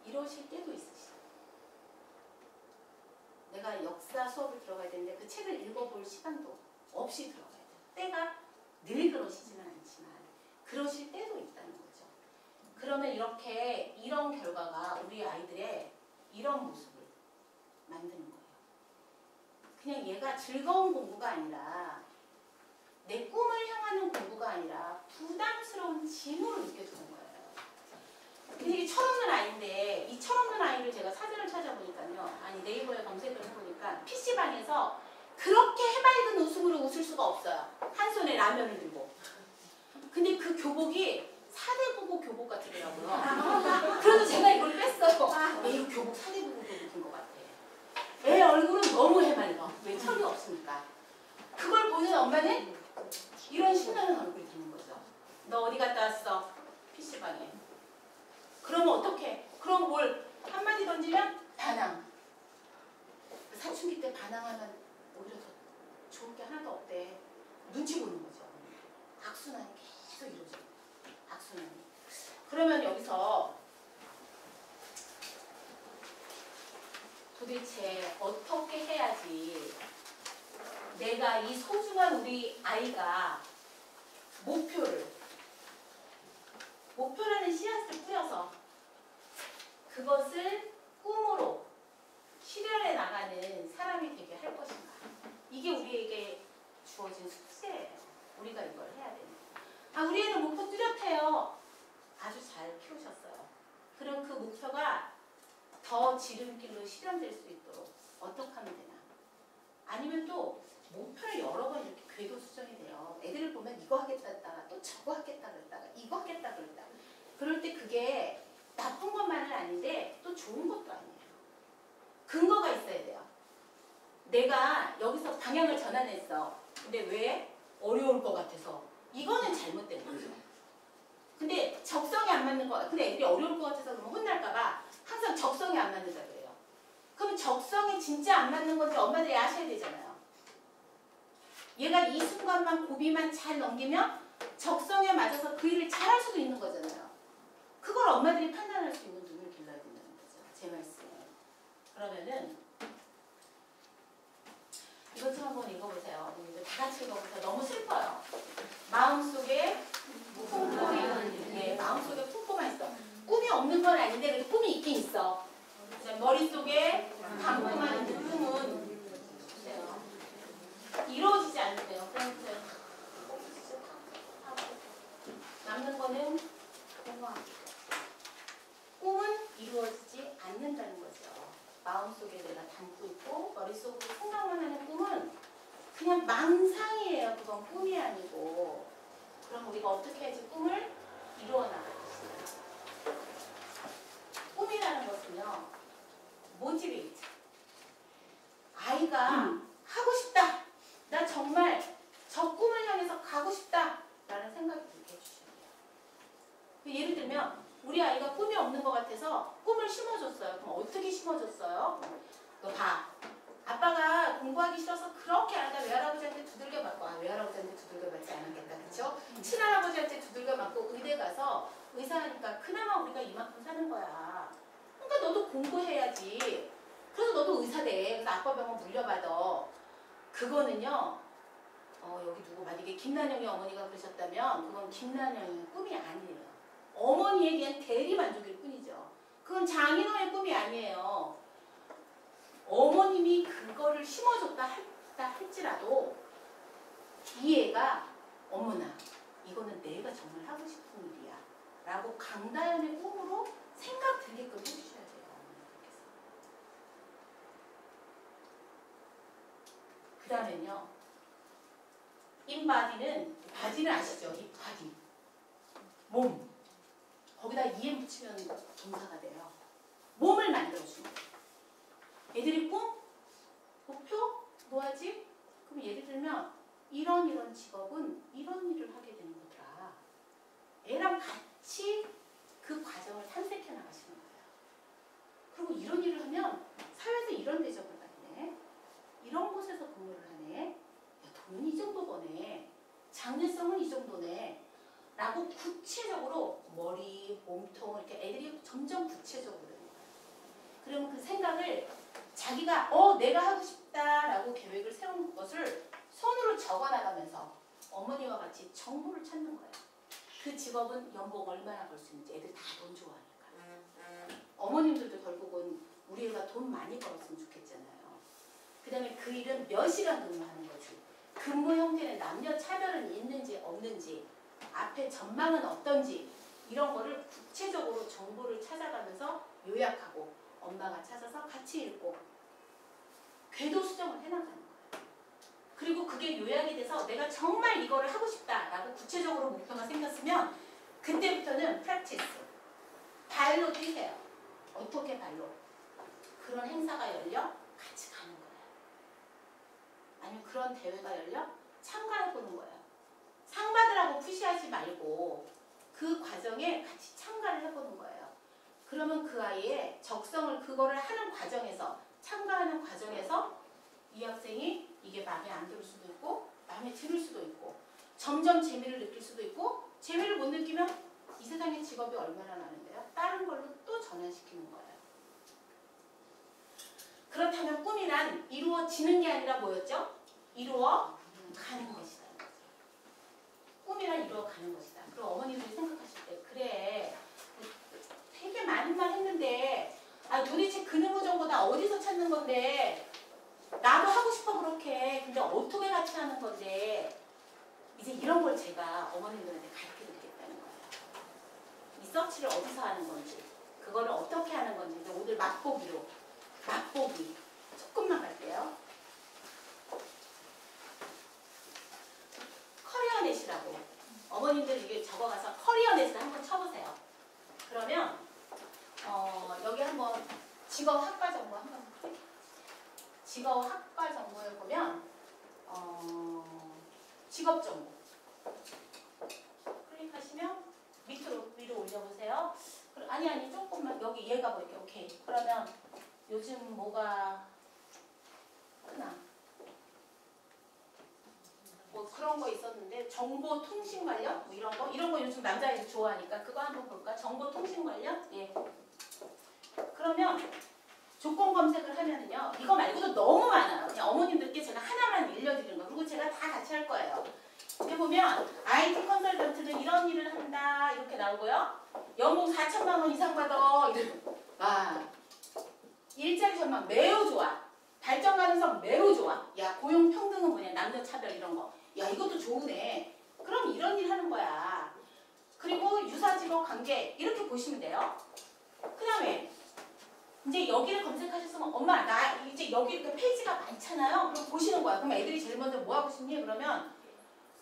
이러실 때도 있으시죠. 내가 역사 수업을 들어가야 되는데 그 책을 읽어볼 시간도 없이 들어가야 돼요. 때가 늘 그러시지는 않지만 그러실 때도 있다는 거죠. 그러면 이런 결과가 우리 아이들의 이런 모습을 만드는 거예요. 그냥 얘가 즐거운 공부가 아니라 내 꿈을 향하는 공부가 아니라 부담스러운 짐으로 느껴지는 거예요. 근데 이게 철없는 아이인데 이 철없는 아이를 제가 사진을 찾아보니까요. 네이버에 검색을 해보니까 PC방에서 그렇게 해맑은 웃음으로 웃을 수가 없어요. 한 손에 라면을 들고. 근데 그 교복이 사대부고 교복 같더라고요. 그래서 제가 이걸 뺐어요. 이거 교복 사대부고 교복인 것 같아. 애 얼굴은 너무 해맑아. 왜 철이 없으니까. 그걸 보는 엄마는 이런 신나는 얼굴이 되는 거죠. 너 어디 갔다 왔어? PC방에. 그러면 어떡해? 그럼 뭘 한마디 던지면 반항. 사춘기 때 반항하면 오히려 더 좋은 게 하나도 없대. 눈치 보는 거죠. 악순환이 계속 이루어져. 악순환이. 그러면 여기서 도대체 어떻게 해야지 내가 이 소중한 우리 아이가 목표라는 씨앗을 뿌려서 그것을 꿈으로 실현해 나가는 사람이 되게 할 것인가. 이게 우리에게 주어진 숙제예요. 우리가 이걸 해야 됩니다. 우리 애는 목표 뚜렷해요. 아주 잘 키우셨어요. 그럼 그 목표가 더 지름길로 실현될 수 있도록 어떻게 하면 되나. 아니면 또 목표를 여러 번 이렇게 궤도수정이 돼요. 애들을 보면 이거 하겠다 했다가 또 저거 하겠다 그랬다가 이거 하겠다 그랬다가 그럴 때 그게 나쁜 것만은 아닌데 또 좋은 것도 아니에요. 근거가 있어야 돼요. 내가 여기서 방향을 전환했어. 근데 왜? 어려울 것 같아서. 이거는 잘못된 거죠. 근데 적성이 안 맞는 거, 근데 애들이 어려울 것 같아서 그러면 혼날까봐 항상 적성이 안 맞는다 그래요. 그럼 적성이 진짜 안 맞는 건지 엄마들이 아셔야 되잖아요. 얘가 이 순간만 고비만 잘 넘기면 적성에 맞아서 그 일을 잘할 수도 있는 거잖아요. 그걸 엄마들이 판단할 수 있는 눈을 길러야 된다는 거죠. 제 말씀은. 그러면은 이것 좀 한번 읽어보세요. 다 같이 읽어보세요. 너무 슬퍼요. 마음속에 품고만, 네, 마음속에 품고만 있어. 꿈이 없는 건 아닌데 그래도 꿈이 있긴 있어. 머릿속에 담고만 있는 꿈은 보세요. 이루어지지 않는데요. 그냥 보세요. 남는 거는 공허. 꿈은 이루어지지 않는다는 거죠. 마음속에 내가 담고 있고 머릿속으로 생각만 하는 꿈은 그냥 망상이에요. 그건 꿈이 아니고. 그럼 우리가 어떻게 해야지 꿈을 이루어 나갈 것이냐. 꿈이라는 것은요. 모티베이트. 아이가 하고 싶다. 나 정말 저 꿈을 향해서 가고 싶다. 라는 생각이 들게 해주셔야 돼요. 예를 들면 우리 아이가 꿈이 없는 것 같아서 꿈을 심어줬어요. 그럼 어떻게 심어줬어요? 너 봐. 아빠가 공부하기 싫어서 그렇게 하다 외할아버지한테 두들겨 맞고, 외할아버지한테 두들겨 맞지 않았겠다. 그쵸? 친할아버지한테 두들겨 맞고 의대 가서 의사하니까 그나마 우리가 이만큼 사는 거야. 그러니까 너도 공부해야지. 그래서 너도 의사 돼. 그래서 아빠 병원 물려받아. 그거는요. 여기 누구 만약에 김난영이 어머니가 그러셨다면 그건 김난영이 꿈이 아니에요. 어머니에 대한 대리 만족일 뿐이죠. 그건 장인어의 꿈이 아니에요. 어머님이 그거를 심어줬다 했다 할지라도 이 애가 어머나 이거는 내가 정말 하고 싶은 일이야 라고 강다연의 꿈으로 생각 들게끔 해주셔야 돼요. 어머니께서. 그 다음엔요. 인바디는 바디는 아시죠? 이 바디. 몸. 거기다 EM 붙이면 동사가 돼요. 몸을 만들어주는 거예요. 애들이 꿈? 목표? 뭐 하지? 그럼 예를 들면 이런 직업은 이런 일을 하게 되는 거더라. 애랑 같이 그 과정을 탐색해 나가시는 거예요. 그리고 이런 일을 하면 사회에서 이런 대접을 받네. 이런 곳에서 근무를 하네. 야, 돈은 이 정도 버네. 장래성은 이 정도네. 라고 구체적으로 머리, 몸통 이렇게 애들이 점점 구체적으로 되는 거예요. 그러면 그 생각을 자기가 내가 하고 싶다라고 계획을 세운 것을 손으로 적어나가면서 어머니와 같이 정보를 찾는 거예요. 그 직업은 연봉 얼마나 벌 수 있는지 애들 다 돈 좋아하니까. 어머님들도 결국은 우리 애가 돈 많이 벌었으면 좋겠잖아요. 그 다음에 그 일은 몇 시간 근무하는 거지. 근무 형태는 남녀 차별은 있는지 없는지 앞에 전망은 어떤지 이런 거를 구체적으로 정보를 찾아가면서 요약하고 엄마가 찾아서 같이 읽고 궤도 수정을 해나가는 거예요. 그리고 그게 요약이 돼서 내가 정말 이거를 하고 싶다라고 구체적으로 목표가 생겼으면 그때부터는 프랙티스. 발로 뛰세요. 어떻게 발로? 그런 행사가 열려 같이 가는 거예요. 아니면 그런 대회가 열려 참가해보는 거예요. 상 받으라고 푸시하지 말고 그 과정에 같이 참가를 해보는 거예요. 그러면 그 아이의 적성을 그거를 하는 과정에서 참가하는 과정에서 이 학생이 이게 마음에 안 들 수도 있고 마음에 들을 수도 있고 점점 재미를 느낄 수도 있고 재미를 못 느끼면 이 세상에 직업이 얼마나 많은데요. 다른 걸로 또 전환시키는 거예요. 그렇다면 꿈이란 이루어지는 게 아니라 뭐였죠? 이루어 가는 것이다. 꿈이란 이루어 가는 것이다. 그리고 어머니들이 생각하실 때 그래 되게 많은 말 했는데 도대체 그 누구 정보다 어디서 찾는 건데 나도 하고 싶어 그렇게 근데 어떻게 같이 하는 건데 이제 이런 걸 제가 어머님들한테 가르쳐 드리겠다는 거예요. 이 서치를 어디서 하는 건지 그거를 어떻게 하는 건지 이제 오늘 맛보기 조금만 갈게요. 커리어넷이라고 어머님들 이게 적어가서 커리어넷을 한번 쳐보세요. 그러면 여기 한번 직업 학과 정보 한번 직업 학과 정보에 보면 직업 정보 클릭하시면 밑으로 위로 올려보세요. 아니 조금만 여기 얘가 보이게. 오케이. 그러면 요즘 뭐가 크나? 뭐 그런 거 있었는데 정보통신 관련 뭐 이런 거 요즘 남자애들 좋아하니까 그거 한번 볼까? 정보통신 관련? 예. 그러면 조건 검색을 하면은요. 이거 말고도 너무 많아요. 그냥 어머님들께 제가 하나만 일려드리는 거. 그리고 제가 다 같이 할 거예요. 여기 보면 IT 컨설턴트는 이런 일을 한다 이렇게 나오고요. 연봉 4천만 원 이상 받아 이러고 일자리 전망 매우 좋아. 발전 가능성 매우 좋아. 야 고용 평등은 뭐냐 남녀 차별 이런 거. 야 이것도 좋으네. 그럼 이런 일 하는 거야. 그리고 유사 직업 관계 이렇게 보시면 돼요. 그 다음에 이제 여기를 검색하셨으면 엄마 나 이제 여기 이렇게 페이지가 많잖아요. 그럼 보시는 거야. 그럼 애들이 제일 먼저 뭐 하고 싶니? 그러면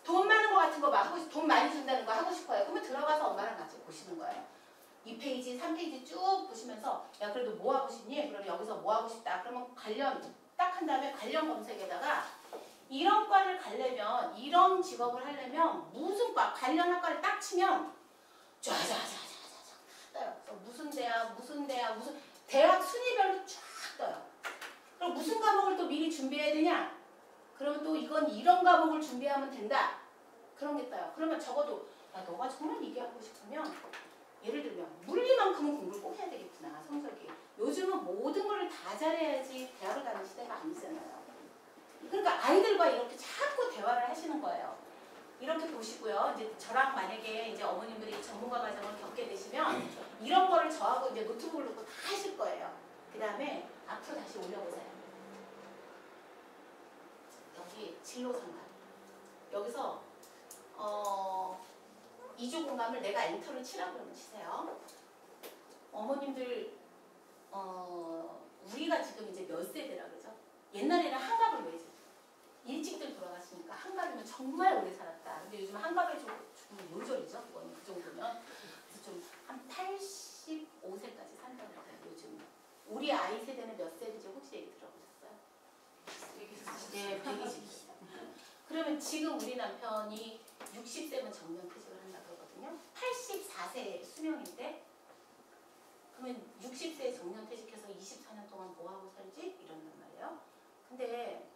돈 많은 거 같은 거 막 하고 돈 많이 준다는 거 하고 싶어요. 그러면 들어가서 엄마랑 같이 보시는 거예요. 2페이지, 3페이지 쭉 보시면서 야 그래도 뭐 하고 싶니? 그러면 여기서 뭐 하고 싶다. 그러면 관련 딱 한 다음에 관련 검색에다가 이런 과를 가려면 이런 직업을 하려면 무슨 과 관련 학과를 딱 치면 쫙쫙쫙쫙쫙 떠요. 무슨 대학 무슨 대학 순위별로 쫙 떠요. 그럼 무슨 과목을 또 미리 준비해야 되냐? 그러면 또 이건 이런 과목을 준비하면 된다. 그런 게 떠요. 그러면 적어도 야 너가 정말 이게 하고 싶으면 예를 들면 물리만큼은 공부를 꼭 해야 되겠구나. 성적이. 요즘은 모든 걸 다 잘해야지 대학을 가는 시대가 아니잖아요. 그러니까 아이들과 이렇게 자꾸 대화를 하시는 거예요. 이렇게 보시고요. 이제 저랑 만약에 이제 어머님들이 전문가 과정을 겪게 되시면 이런 거를 저하고 이제 노트북을 놓고 다 하실 거예요. 그 다음에 앞으로 다시 올려보세요. 여기 진로 상담. 여기서 2주 공감을 내가 엔터를 치라고 그러면 치세요. 어머님들 우리가 지금 이제 몇 세대라 그러죠? 옛날에는 한갑을 외지. 일찍들 돌아가시니까 한갑이면 정말 오래 살았다. 근데 요즘 한갑이 좀 요절이죠. 그거는 그 정도면. 그래서 좀 한 85세까지 산다고 해요. 요즘. 우리 아이 세대는 몇 세대인지 혹시 얘기 들어보셨어요? 네, 120. 그러면 지금 우리 남편이 60세면 정년퇴직을 한다고 하거든요. 84세 수명인데 그러면 60세에 정년퇴직해서 24년 동안 뭐하고 살지? 이런단 말이에요. 근데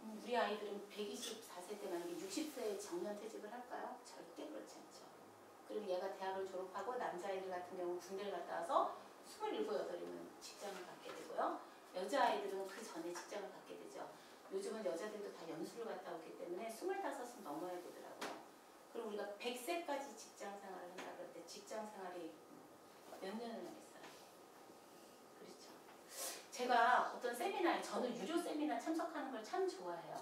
우리 아이들은 124세 때 만약에 60세에 정년퇴직을 할까요? 절대 그렇지 않죠. 그리고 얘가 대학을 졸업하고 남자아이들 같은 경우는 군대를 갔다 와서 27, 8이면 직장을 갖게 되고요. 여자아이들은 그 전에 직장을 갖게 되죠. 요즘은 여자들도 다 연수를 갔다 오기 때문에 25은 넘어야 되더라고요. 그리고 우리가 100세까지 직장 생활을 한다 그럴 때 직장 생활이 몇 년을 하겠어요? 그렇죠. 제가 어떤 세미나에 저는 유료 세미나 참석하는 걸 참 좋아해요.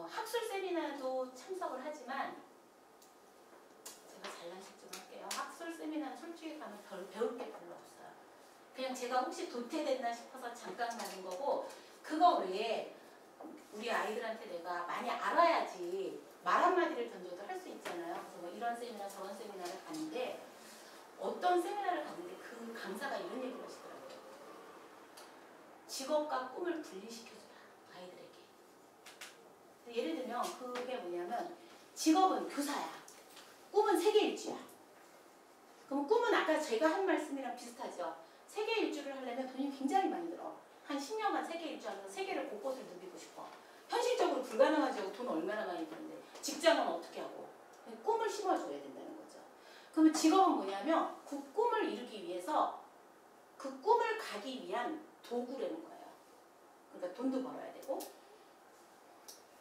학술 세미나도 참석을 하지만 제가 잘난 척 좀 할게요. 학술 세미나는 솔직히 가면 배울 게 별로 없어요. 그냥 제가 혹시 도태됐나 싶어서 잠깐 가는 거고 그거 외에 우리 아이들한테 내가 많이 알아야지 말 한마디를 던져도 할 수 있잖아요. 그래서 뭐 이런 세미나 저런 세미나를 갔는데 어떤 세미나를 갔는데 그 강사가 이런 얘기를 하시더라고요. 직업과 꿈을 분리시켜주라 아이들에게. 예를 들면 그게 뭐냐면 직업은 교사야. 꿈은 세계일주야. 그럼 꿈은 아까 제가 한 말씀이랑 비슷하죠. 세계일주를 하려면 돈이 굉장히 많이 들어. 한 10년간 세계일주 하면서 세계를 곳곳을 누비고 싶어. 현실적으로 불가능하죠. 돈 얼마나 많이 드는데. 직장은 어떻게 하고. 꿈을 심어줘야 된다는 거죠. 그러면 직업은 뭐냐면 그 꿈을 이루기 위해서 그 꿈을 가기 위한 도구라는 거예요. 그러니까 돈도 벌어야 되고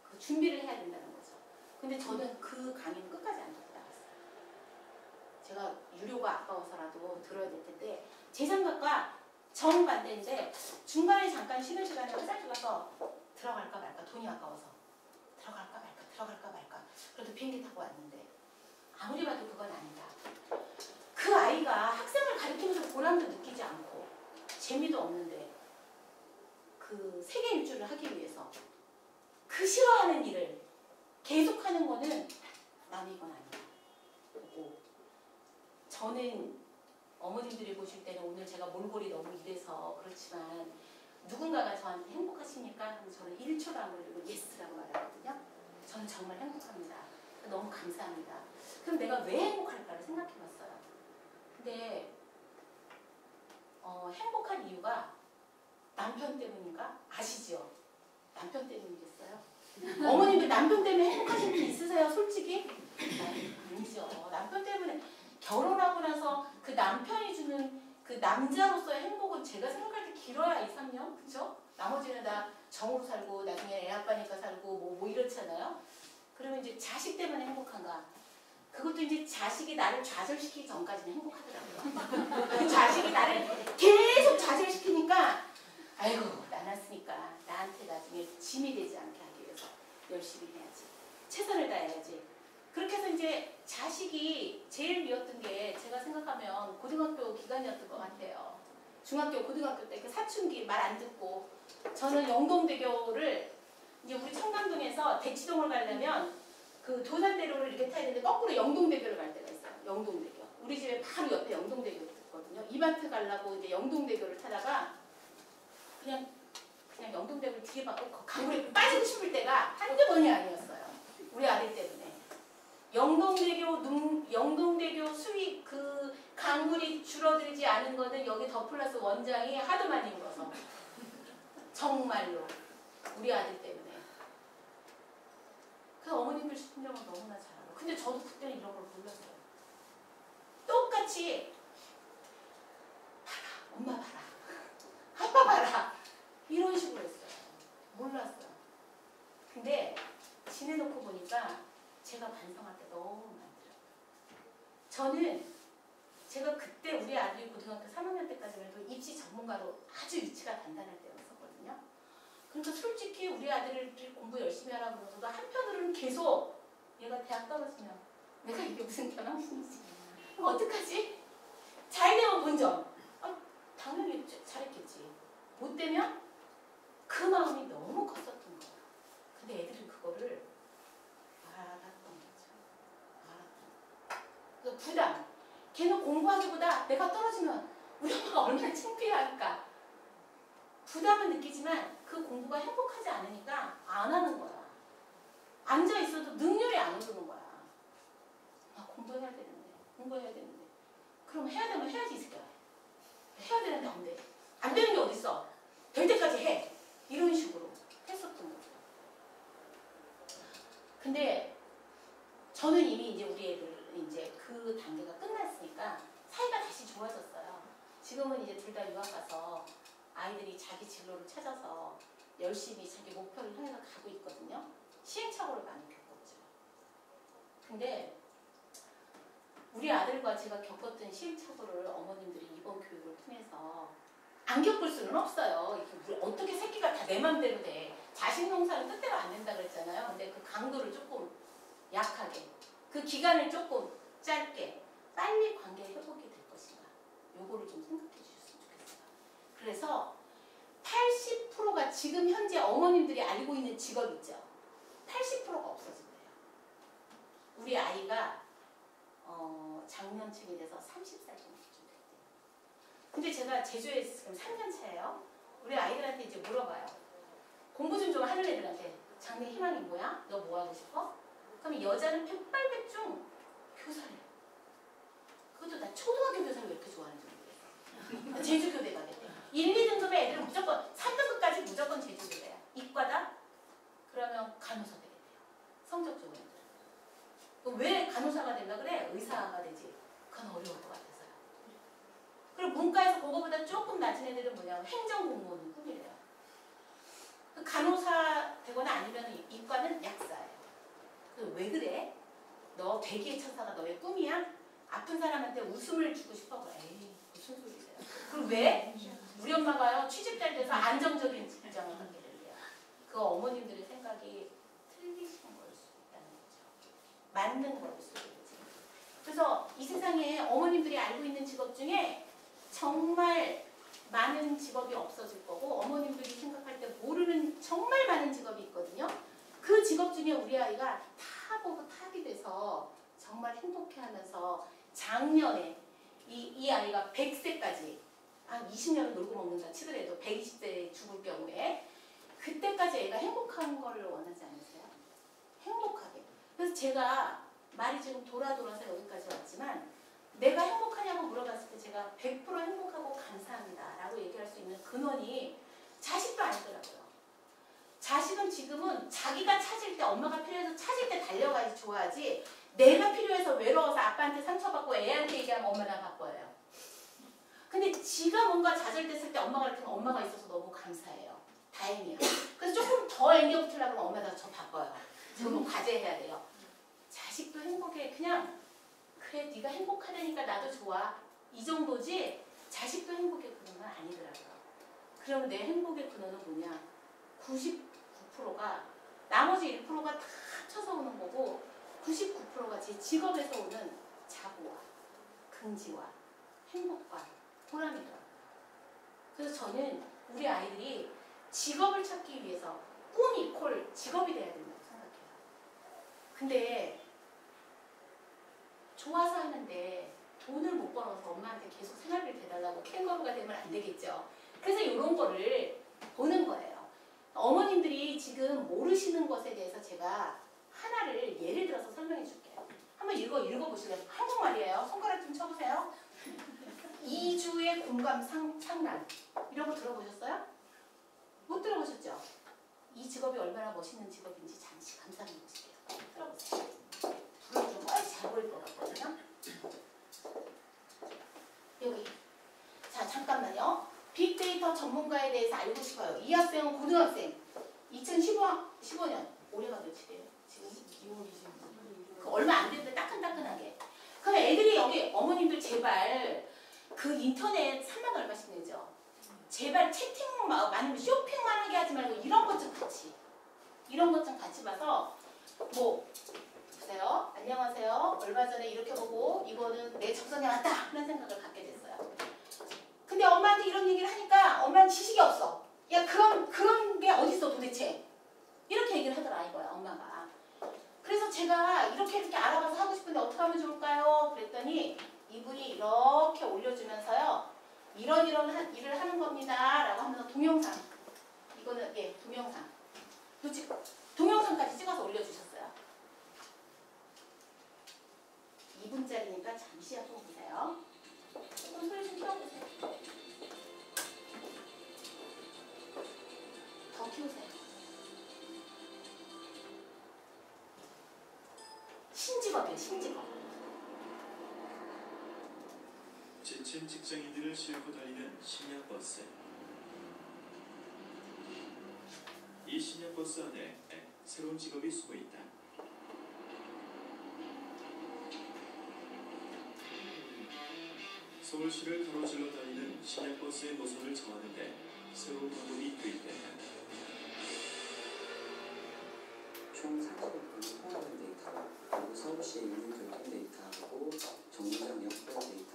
그 준비를 해야 된다는 거죠. 근데 저는 그 강의는 끝까지 안 듣고 나갔어요. 제가 유료가 아까워서라도 들어야 될 텐데 제 생각과 정반대인데 중간에 잠깐 쉬는 시간에 화장실 가서 들어갈까 말까 돈이 아까워서 들어갈까 말까 그래도 비행기 타고 왔는데 아무리 봐도 그건 아니다. 그 아이가 학생을 가르치면서 보람도 느끼지 않고 재미도 없는데 그 세계 일주를 하기 위해서 그 싫어하는 일을 계속하는 거는 나는 이건 아니다. 그리고 저는 어머님들이 보실 때는 오늘 제가 몰골이 너무 이래서 그렇지만 누군가가 저한테 행복하십니까? 그럼 저는 1초도 안 걸리고 예스라고 말하거든요. 저는 정말 행복합니다. 너무 감사합니다. 그럼 내가 왜 행복할까를 생각해봤어요. 근데 행복한 이유가 남편 때문인가? 아시죠? 남편 때문이겠어요? 어머님들 남편 때문에 행복하신 분 있으세요? 솔직히? 아니죠. 남편 때문에 결혼하고 나서 그 남편이 주는 그 남자로서의 행복은 제가 생각할 때 길어야 2, 3년? 그쵸? 나머지는 다 정으로 살고 나중에 애 아빠니까 살고 뭐 이렇잖아요. 그러면 이제 자식 때문에 행복한가? 그것도 이제 자식이 나를 좌절시키기 전까지는 행복하더라고요. 그 자식이 나를 계속 좌절시키니까 아이고 나눴으니까 나한테 나중에 짐이 되지 않게 하기 위해서 열심히 해야지. 최선을 다해야지. 그렇게 해서 이제 자식이 제일 미웠던 게 제가 생각하면 고등학교 기간이었던 것 같아요. 중학교, 고등학교 때 그 사춘기 말 안 듣고 저는 영동대교를 이제 우리 청담동에서 대치동을 가려면 그 도산대로를 이렇게 타야 되는데 거꾸로 영동대교를 갈 때가 있어요. 영동대교. 우리 집에 바로 옆에 영동대교가 있거든요. 이마트 가려고 이제 영동대교를 타다가 그냥 영동대교를 뒤에 받고 강물에 빠지고 싶을 때가 한두 번이 아니었어요. 우리 아들 때문에. 영동대교 수위 그 강물이 줄어들지 않은 거는 여기 더 플러스 원장이 하도 많이 물어서 정말로 우리 아들 때문에. 그 어머님들 심정은 너무나 잘 알아요. 근데 저도 그때는 이런 걸 몰랐어요. 똑같이 봐라, 엄마 봐라, 아빠 봐라 이런 식으로 했어요. 몰랐어요. 근데 지내놓고 보니까 제가 반성할 게 너무 많더라고요. 저는 제가 그때 우리 아들이 고등학교 3학년 때까지만 해도 입시 전문가로 아주 위치가 단단할 때였었거든요. 그러니까 솔직히 우리 아들을 공부 열심히 하라고 그러면서도 한편으로는 계속 얘가 대학 떨어지면 내가 이게 무슨 변함이지? 어떡하지? 잘 되면 본전. 당연히 잘했겠지. 못 되면 그 마음이 너무 컸었던 거야. 근데 애들은 그거를 알았던 거죠. 그 부담. 걔는 공부하기보다 내가 떨어지면 우리 엄마가 얼마나 창피할까. 부담은 느끼지만 그 공부가 행복하지 않으니까 안 하는 거야. 앉아있어도 능률이 안 오르는 거야. 공부해야 되는데. 공부해야 되는데. 그럼 해야 되면 해야지 이 새끼야. 해야 되는데 안 돼. 안 되는 게 어딨어. 될 때까지 해. 이런 식으로 했었던 거죠. 근데 저는 이미 이제 우리 애들 이제 그 단계가 끝났으니까 사이가 다시 좋아졌어요. 지금은 이제 둘 다 유학 가서 아이들이 자기 진로를 찾아서 열심히 자기 목표를 향해서 가고 있거든요. 시행착오를 많이 겪었죠. 근데 우리 아들과 제가 겪었던 시행착오를 어머님들이 이번 교육을 통해서 안 겪을 수는 없어요. 이게 어떻게 새끼가 다 내 맘대로 돼. 자식 농사는 뜻대로 안 된다 그랬잖아요. 근데 그 강도를 조금 약하게, 그 기간을 조금 짧게, 빨리 관계 회복이 될 것인가. 요거를 좀 생각해 주셨으면 좋겠어요. 그래서 80%가 지금 현재 어머님들이 알고 있는 직업 있죠. 80%가 없어진대요. 우리 아이가 장년층이 돼서 30살 정도쯤 됐대요. 근데 제가 제주에 지금 3년 차예요. 우리 아이들한테 이제 물어봐요. 공부 좀 하는 애들한테 장래 희망이 뭐야? 너 뭐 하고 싶어? 그럼 여자는 백발백중 교사래요. 그것도 나 초등학교 교사를 왜 이렇게 좋아하는지 모르겠어. 제주교대 가겠대. 1, 2등급의 애들은 무조건 3등급까지 무조건 제주교대야. 이과다? 그러면 간호사 되겠대요. 성적 좋은 애들. 왜 간호사가 되려 그래? 의사가 되지. 그건 어려울 것 같아서요. 그리고 문과에서 그거보다 조금 낮은 애들은 뭐냐면 행정공무원 꿈이래요. 간호사 되거나 아니면 이과는 약사예요. 왜 그래? 너 대기의 천사가 너의 꿈이야? 아픈 사람한테 웃음을 주고 싶어? 에이 무슨 소리세요? 그럼 왜? 우리 엄마가요 취직 잘 돼서 안정적인 직장을 갖게 된대요. 그 어머님들의 생각이 틀리신 걸 수 있다는 거죠. 맞는 걸 수도 있지. 그래서 이 세상에 어머님들이 알고 있는 직업 중에 정말 많은 직업이 없어질 거고 어머님들이 생각할 때 모르는 정말 많은 직업이 있거든요. 그 직업 중에 우리 아이가 다 보고 타게 돼서 정말 행복해하면서 작년에 이 아이가 100세까지 한 20년을 놀고 먹는다 치더라도 120세에 죽을 경우에 그때까지 애가 행복한 거를 원하지 않으세요? 행복하게. 그래서 제가 말이 지금 돌아서 여기까지 왔지만 내가 행복하냐고 물어봤을 때 제가 100% 행복하고 감사합니다 라고 얘기할 수 있는 근원이 자식도 아니더라고요. 자식은 지금은 자기가 찾을 때 엄마가 필요해서 찾을 때 달려가야지 좋아하지 내가 필요해서 외로워서 아빠한테 상처받고 애한테 얘기하면 엄마나 바빠요. 근데 지가 뭔가 좌절됐을 때 엄마가 이렇게 하면 엄마가 있어서 너무 감사해요. 다행이에요. 그래서 조금 더 앵겨붙으려고 하면 엄마가 저 바빠요. 저는 과제해야 돼요. 자식도 행복해. 그냥 그래 네가 행복하다니까 나도 좋아. 이 정도지 자식도 행복의 근원은 아니더라고요. 그럼 내 행복의 근원은 뭐냐? 99%가 나머지 1%가 다 합쳐서 오는 거고 99%가 제 직업에서 오는 자부와 긍지와 행복과 보람이더라고요. 그래서 저는 우리 아이들이 직업을 찾기 위해서 꿈이 콜 직업이 돼야 된다고 생각해요. 근데 좋아서 하는데 돈을 못 벌어서 엄마한테 계속 생활비를 대달라고 캥거루가 되면 안 되겠죠. 그래서 이런 거를 보는 거예요. 어머님들이 지금 모르시는 것에 대해서 제가 하나를 예를 들어서 설명해 줄게요. 한번 읽어보실래요? 한국말이에요. 손가락 좀 쳐보세요. 이주의 공감 상란 이런 거 들어보셨어요? 못 들어보셨죠? 이 직업이 얼마나 멋있는 직업인지 잠시 감상해 보실게요. 들어보세요. 불을 좀 훨씬 잘 보일 것 같거든요. 여기. 자 잠깐만요. 빅데이터 전문가에 대해서 알고 싶어요. 이 학생은 고등학생. 2015년 올해가 며칠이에요? 지금 2월이지. 얼마 안 됐는데 따끈따끈하게. 그럼 애들이 여기 어머님들 제발 그 인터넷 3만 얼마씩 내죠. 제발 채팅 많으면 쇼핑만 하게 하지 말고 이런 것 좀 같이. 이런 것 좀 같이 봐서 뭐 보세요. 안녕하세요. 얼마 전에 이렇게 보고 이거는 내 적성에 맞다 그런 생각을 갖게 됐어요. 근데 엄마한테 이런 얘기를 하니까 엄마는 지식이 없어. 야 그런 게 어딨어 도대체. 이렇게 얘기를 하더라 이거야 엄마가. 그래서 제가 이렇게 알아봐서 하고 싶은데 어떻게 하면 좋을까요? 그랬더니 이분이 이렇게 올려주면서요. 이런 일을 하는 겁니다 라고 하면서 동영상 이거는 예 동영상 동영상까지 찍어서 올려주셨어요. 2분짜리니까 잠시 한번 보세요. 조금 소리 좀 키워보세요. 더 키우세요. 신직업이에요. 신직업. 지친 직장인들을 싣고 달리는 심야버스. 이 심야버스 안에 새로운 직업이 숨어 있다. 서울시를 가로질러 다니는 심야버스의 노선을 정하는데 새로운 방법이 도입된다. 총 30억 포함된 데이터가 그리고 서울시에 있는 교통 데이터하고 정류장 역별 데이터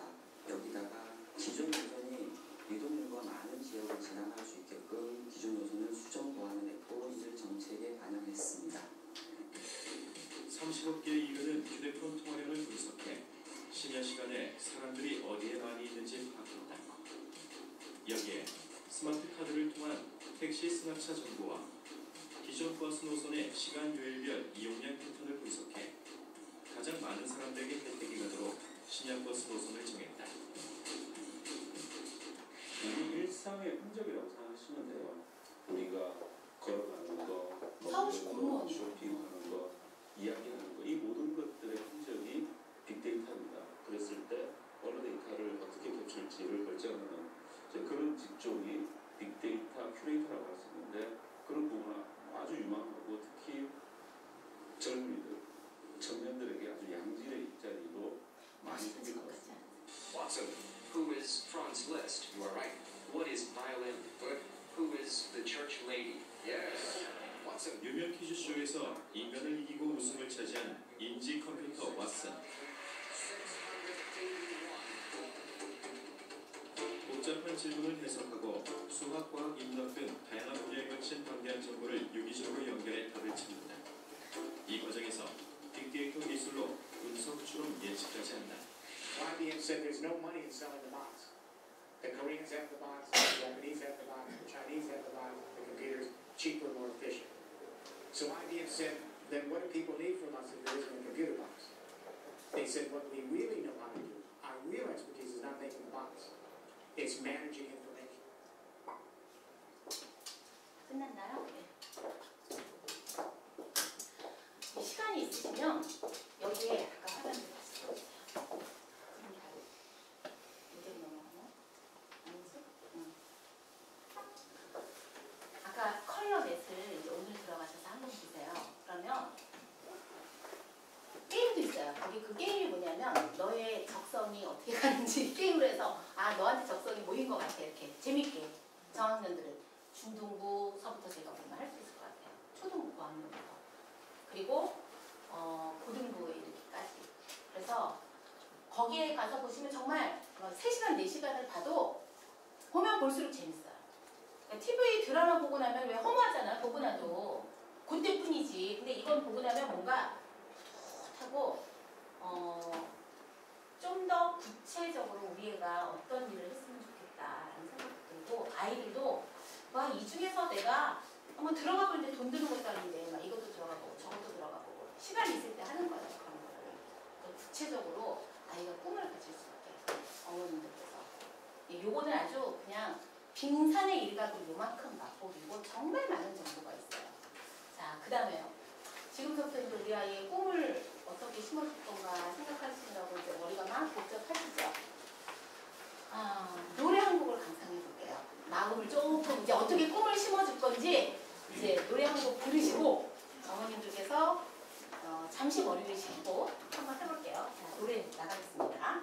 여기다가 기존 노선이 유동률과 많은 지역을 지나갈 수 있게끔 기존 노선을 수정 보완을 했고 이를 정책에 반영했습니다. 30억 개의 이글은 휴대폰 통화량을 분석해 심야 시간에 사람들이 어디에 많이 있는지 파악한다. 여기에 스마트 카드를 통한 택시 승합차 정보와 기존 버스 노선의 시간 요일별 이용량 패턴을 분석해 가장 많은 사람들에게 혜택이 가도록 심야 버스 노선을 정했다. 우리 일상의 흔적이라고 생각하시면 돼요. 우리가 걸어가는 거, 서울시 먹는 거, 공무원. 쇼핑하는 거, 이야기하는 거, 이 모든 것들의 흔적이 빅데이터입니다. 그랬을 때 어느 데이터를 어떻게 겹칠지를 결정하는 그런 직종이 빅데이터 큐레이터라고 할 수 있는데 그런 부분은 아주 유망하고 특히 젊은이들, 청년들에게 아주 양질의 일자리도 많이 생길 것 같습니다. Watson, who is Franz Liszt? You are right. What is violin? Good. Who is the church lady? Yes. Watson. 유명 퀴즈쇼에서 인간을 이기고 우승을 차지한 인지 컴퓨터 왓슨. 복잡한 질문을 해석하고 수학, 과학, 인문학 등 다양한 분야에 거친 방대한 정보를 유기적으로 연결해 답을 찾는다. 이 과정에서 빅데이터 기술로 분석, 추론, 예측까지 한다. IBM said there's no money in selling the box. The Koreans Americans have the box, the Japanese have the box, the Chinese have the box, the computer's cheaper, more efficient. So IBM said, then what do people need from us if there isn't a computer box? They said, what we really know how to do, our real expertise is not making the box. It's managing information. 끝났나요? 네. 시간이 있으시면 여기에 아까 화면을 다시 보세요. 이대로 넘어가나? 아니지? 응. 아까 컬러 넷을 이제 오늘 들어가셔서 한번 보세요. 그러면 게임도 있어요. 거기 그 게임이 뭐냐면 너의 적성이 어떻게 가는지 게임을 해서 아 너한테 적성이 뭐인 것 같아 이렇게 재밌게 저학년들은 중등부서부터 제가 보면 할 수 있을 것 같아요. 초등부 고학년부터 그리고 고등부에 이르기까지. 그래서 거기에 가서 보시면 정말 3시간, 4시간을 봐도 보면 볼수록 재밌어요. 그러니까 TV 드라마 보고 나면 왜 허무하잖아. 보고 나도 그때뿐이지. 근데 이건 보고 나면 뭔가 하고 좀 더 구체적으로 우리 애가 어떤 일을 했으면 좋겠다라는 생각도 들고 아이들도 와 이 중에서 내가 한번 들어가 보는데 돈 드는 것도 아닌데 막 이것도 들어가 보고 저것도 들어가 보고 시간 있을 때 하는 거예요. 그런 거를 구체적으로 아이가 꿈을 가질 수밖에 어머님들께서 요거는 아주 그냥 빙산의 일각을 요만큼 맛보기고 정말 많은 정보가 있어요. 자 그 다음에요. 지금부터 이제 우리 아이의 꿈을 어떻게 심어줄 건가 생각하시느라고 이제 머리가 막 복잡하시죠? 노래 한 곡을 감상해 볼게요. 마음을 조금 이제 어떻게 꿈을 심어줄 건지 이제 노래 한 곡 부르시고 어머님들께서 잠시 머리를 식히고 한번 해볼게요. 자, 노래 나가겠습니다.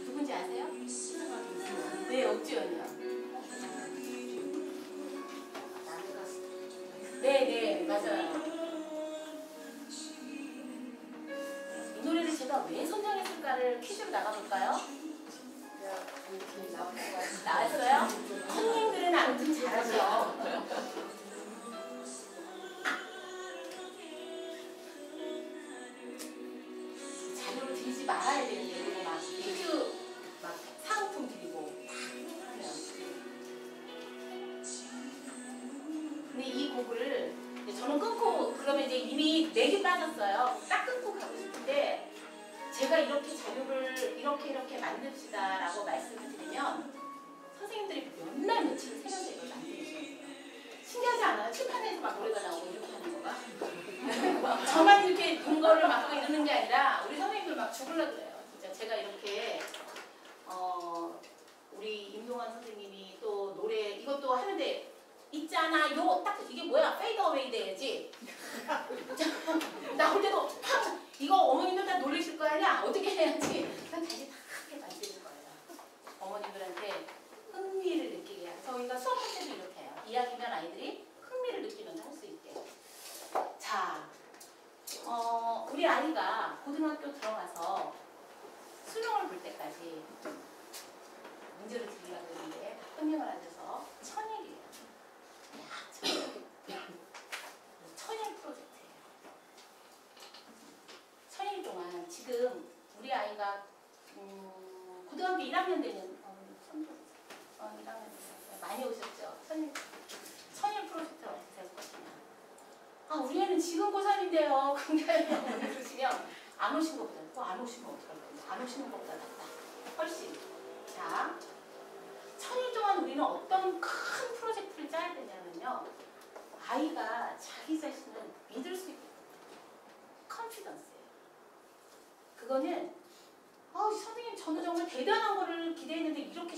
누군지 아세요? 네, 옥주연이요. 네, 맞아요. 이 노래를 제가 왜 선정했을까를 퀴즈로 나가볼까요? 나왔어요? 선생님들은 아무튼 잘하죠. 자료를 드리지 말아야 되는데 이거 막 퀴즈 막 사은품 드리고 근데 이 곡을 저는 끊고 그러면 이제 이미 맥이 빠졌어요. 딱 끊고 가고 싶은데 제가 이렇게 자료를 이렇게 만듭시다 라고 말씀을 드리면 선생님들이 몇 날 며칠 새면서 이걸 만드는 거예요. 신기하지 않아요? 칠판에서 막 노래가 나오고 이렇게 하는 거가 저만 이렇게 동거를 맡고 이러는 게 아니라 우리 선생님들 막 죽으려고 그래요. 진짜 제가 이렇게 우리 임동환 선생님이 또 노래 이것도 하는데 있잖아 요 딱 이게 뭐야 페이드 어웨이 돼야지 나올 때도 팍 이거 어머님들 다 놀리실 거 아니야 어떻게 해야지 그냥 다시 다 크게 만드는 거예요. 어머님들한테 흥미를 느끼게 해요. 저희가 수업할 때도 이렇게 해요. 이야기면 아이들이 흥미를 느끼면서 할 수 있게. 자 우리 아이가 고등학교 들어가서 수능을 볼 때까지 문제를 드리려고 했는데 박근영을 앉아서 천일이에요. 천일 프로젝트예요. 천일 동안 지금 우리 아이가 고등학교 1학년 되는 1학년 많이 오셨죠? 천일 프로젝트를 어떻게 할 것이냐. 우리 애는 지금 고3인데요. 근데 그러시면 안 오신 것보다 안 오시면 어떡할 건지 안 오시는 것보다 낫다. 훨씬. 자, 천일 동안 우리는 어떤 큰 프로젝트를 짜야 되냐면요. 아이가 자기 자신을 믿을 수 있게 컨피던스예요. 그거는 선생님 저는 정말 대단한 거를 기대했는데 이렇게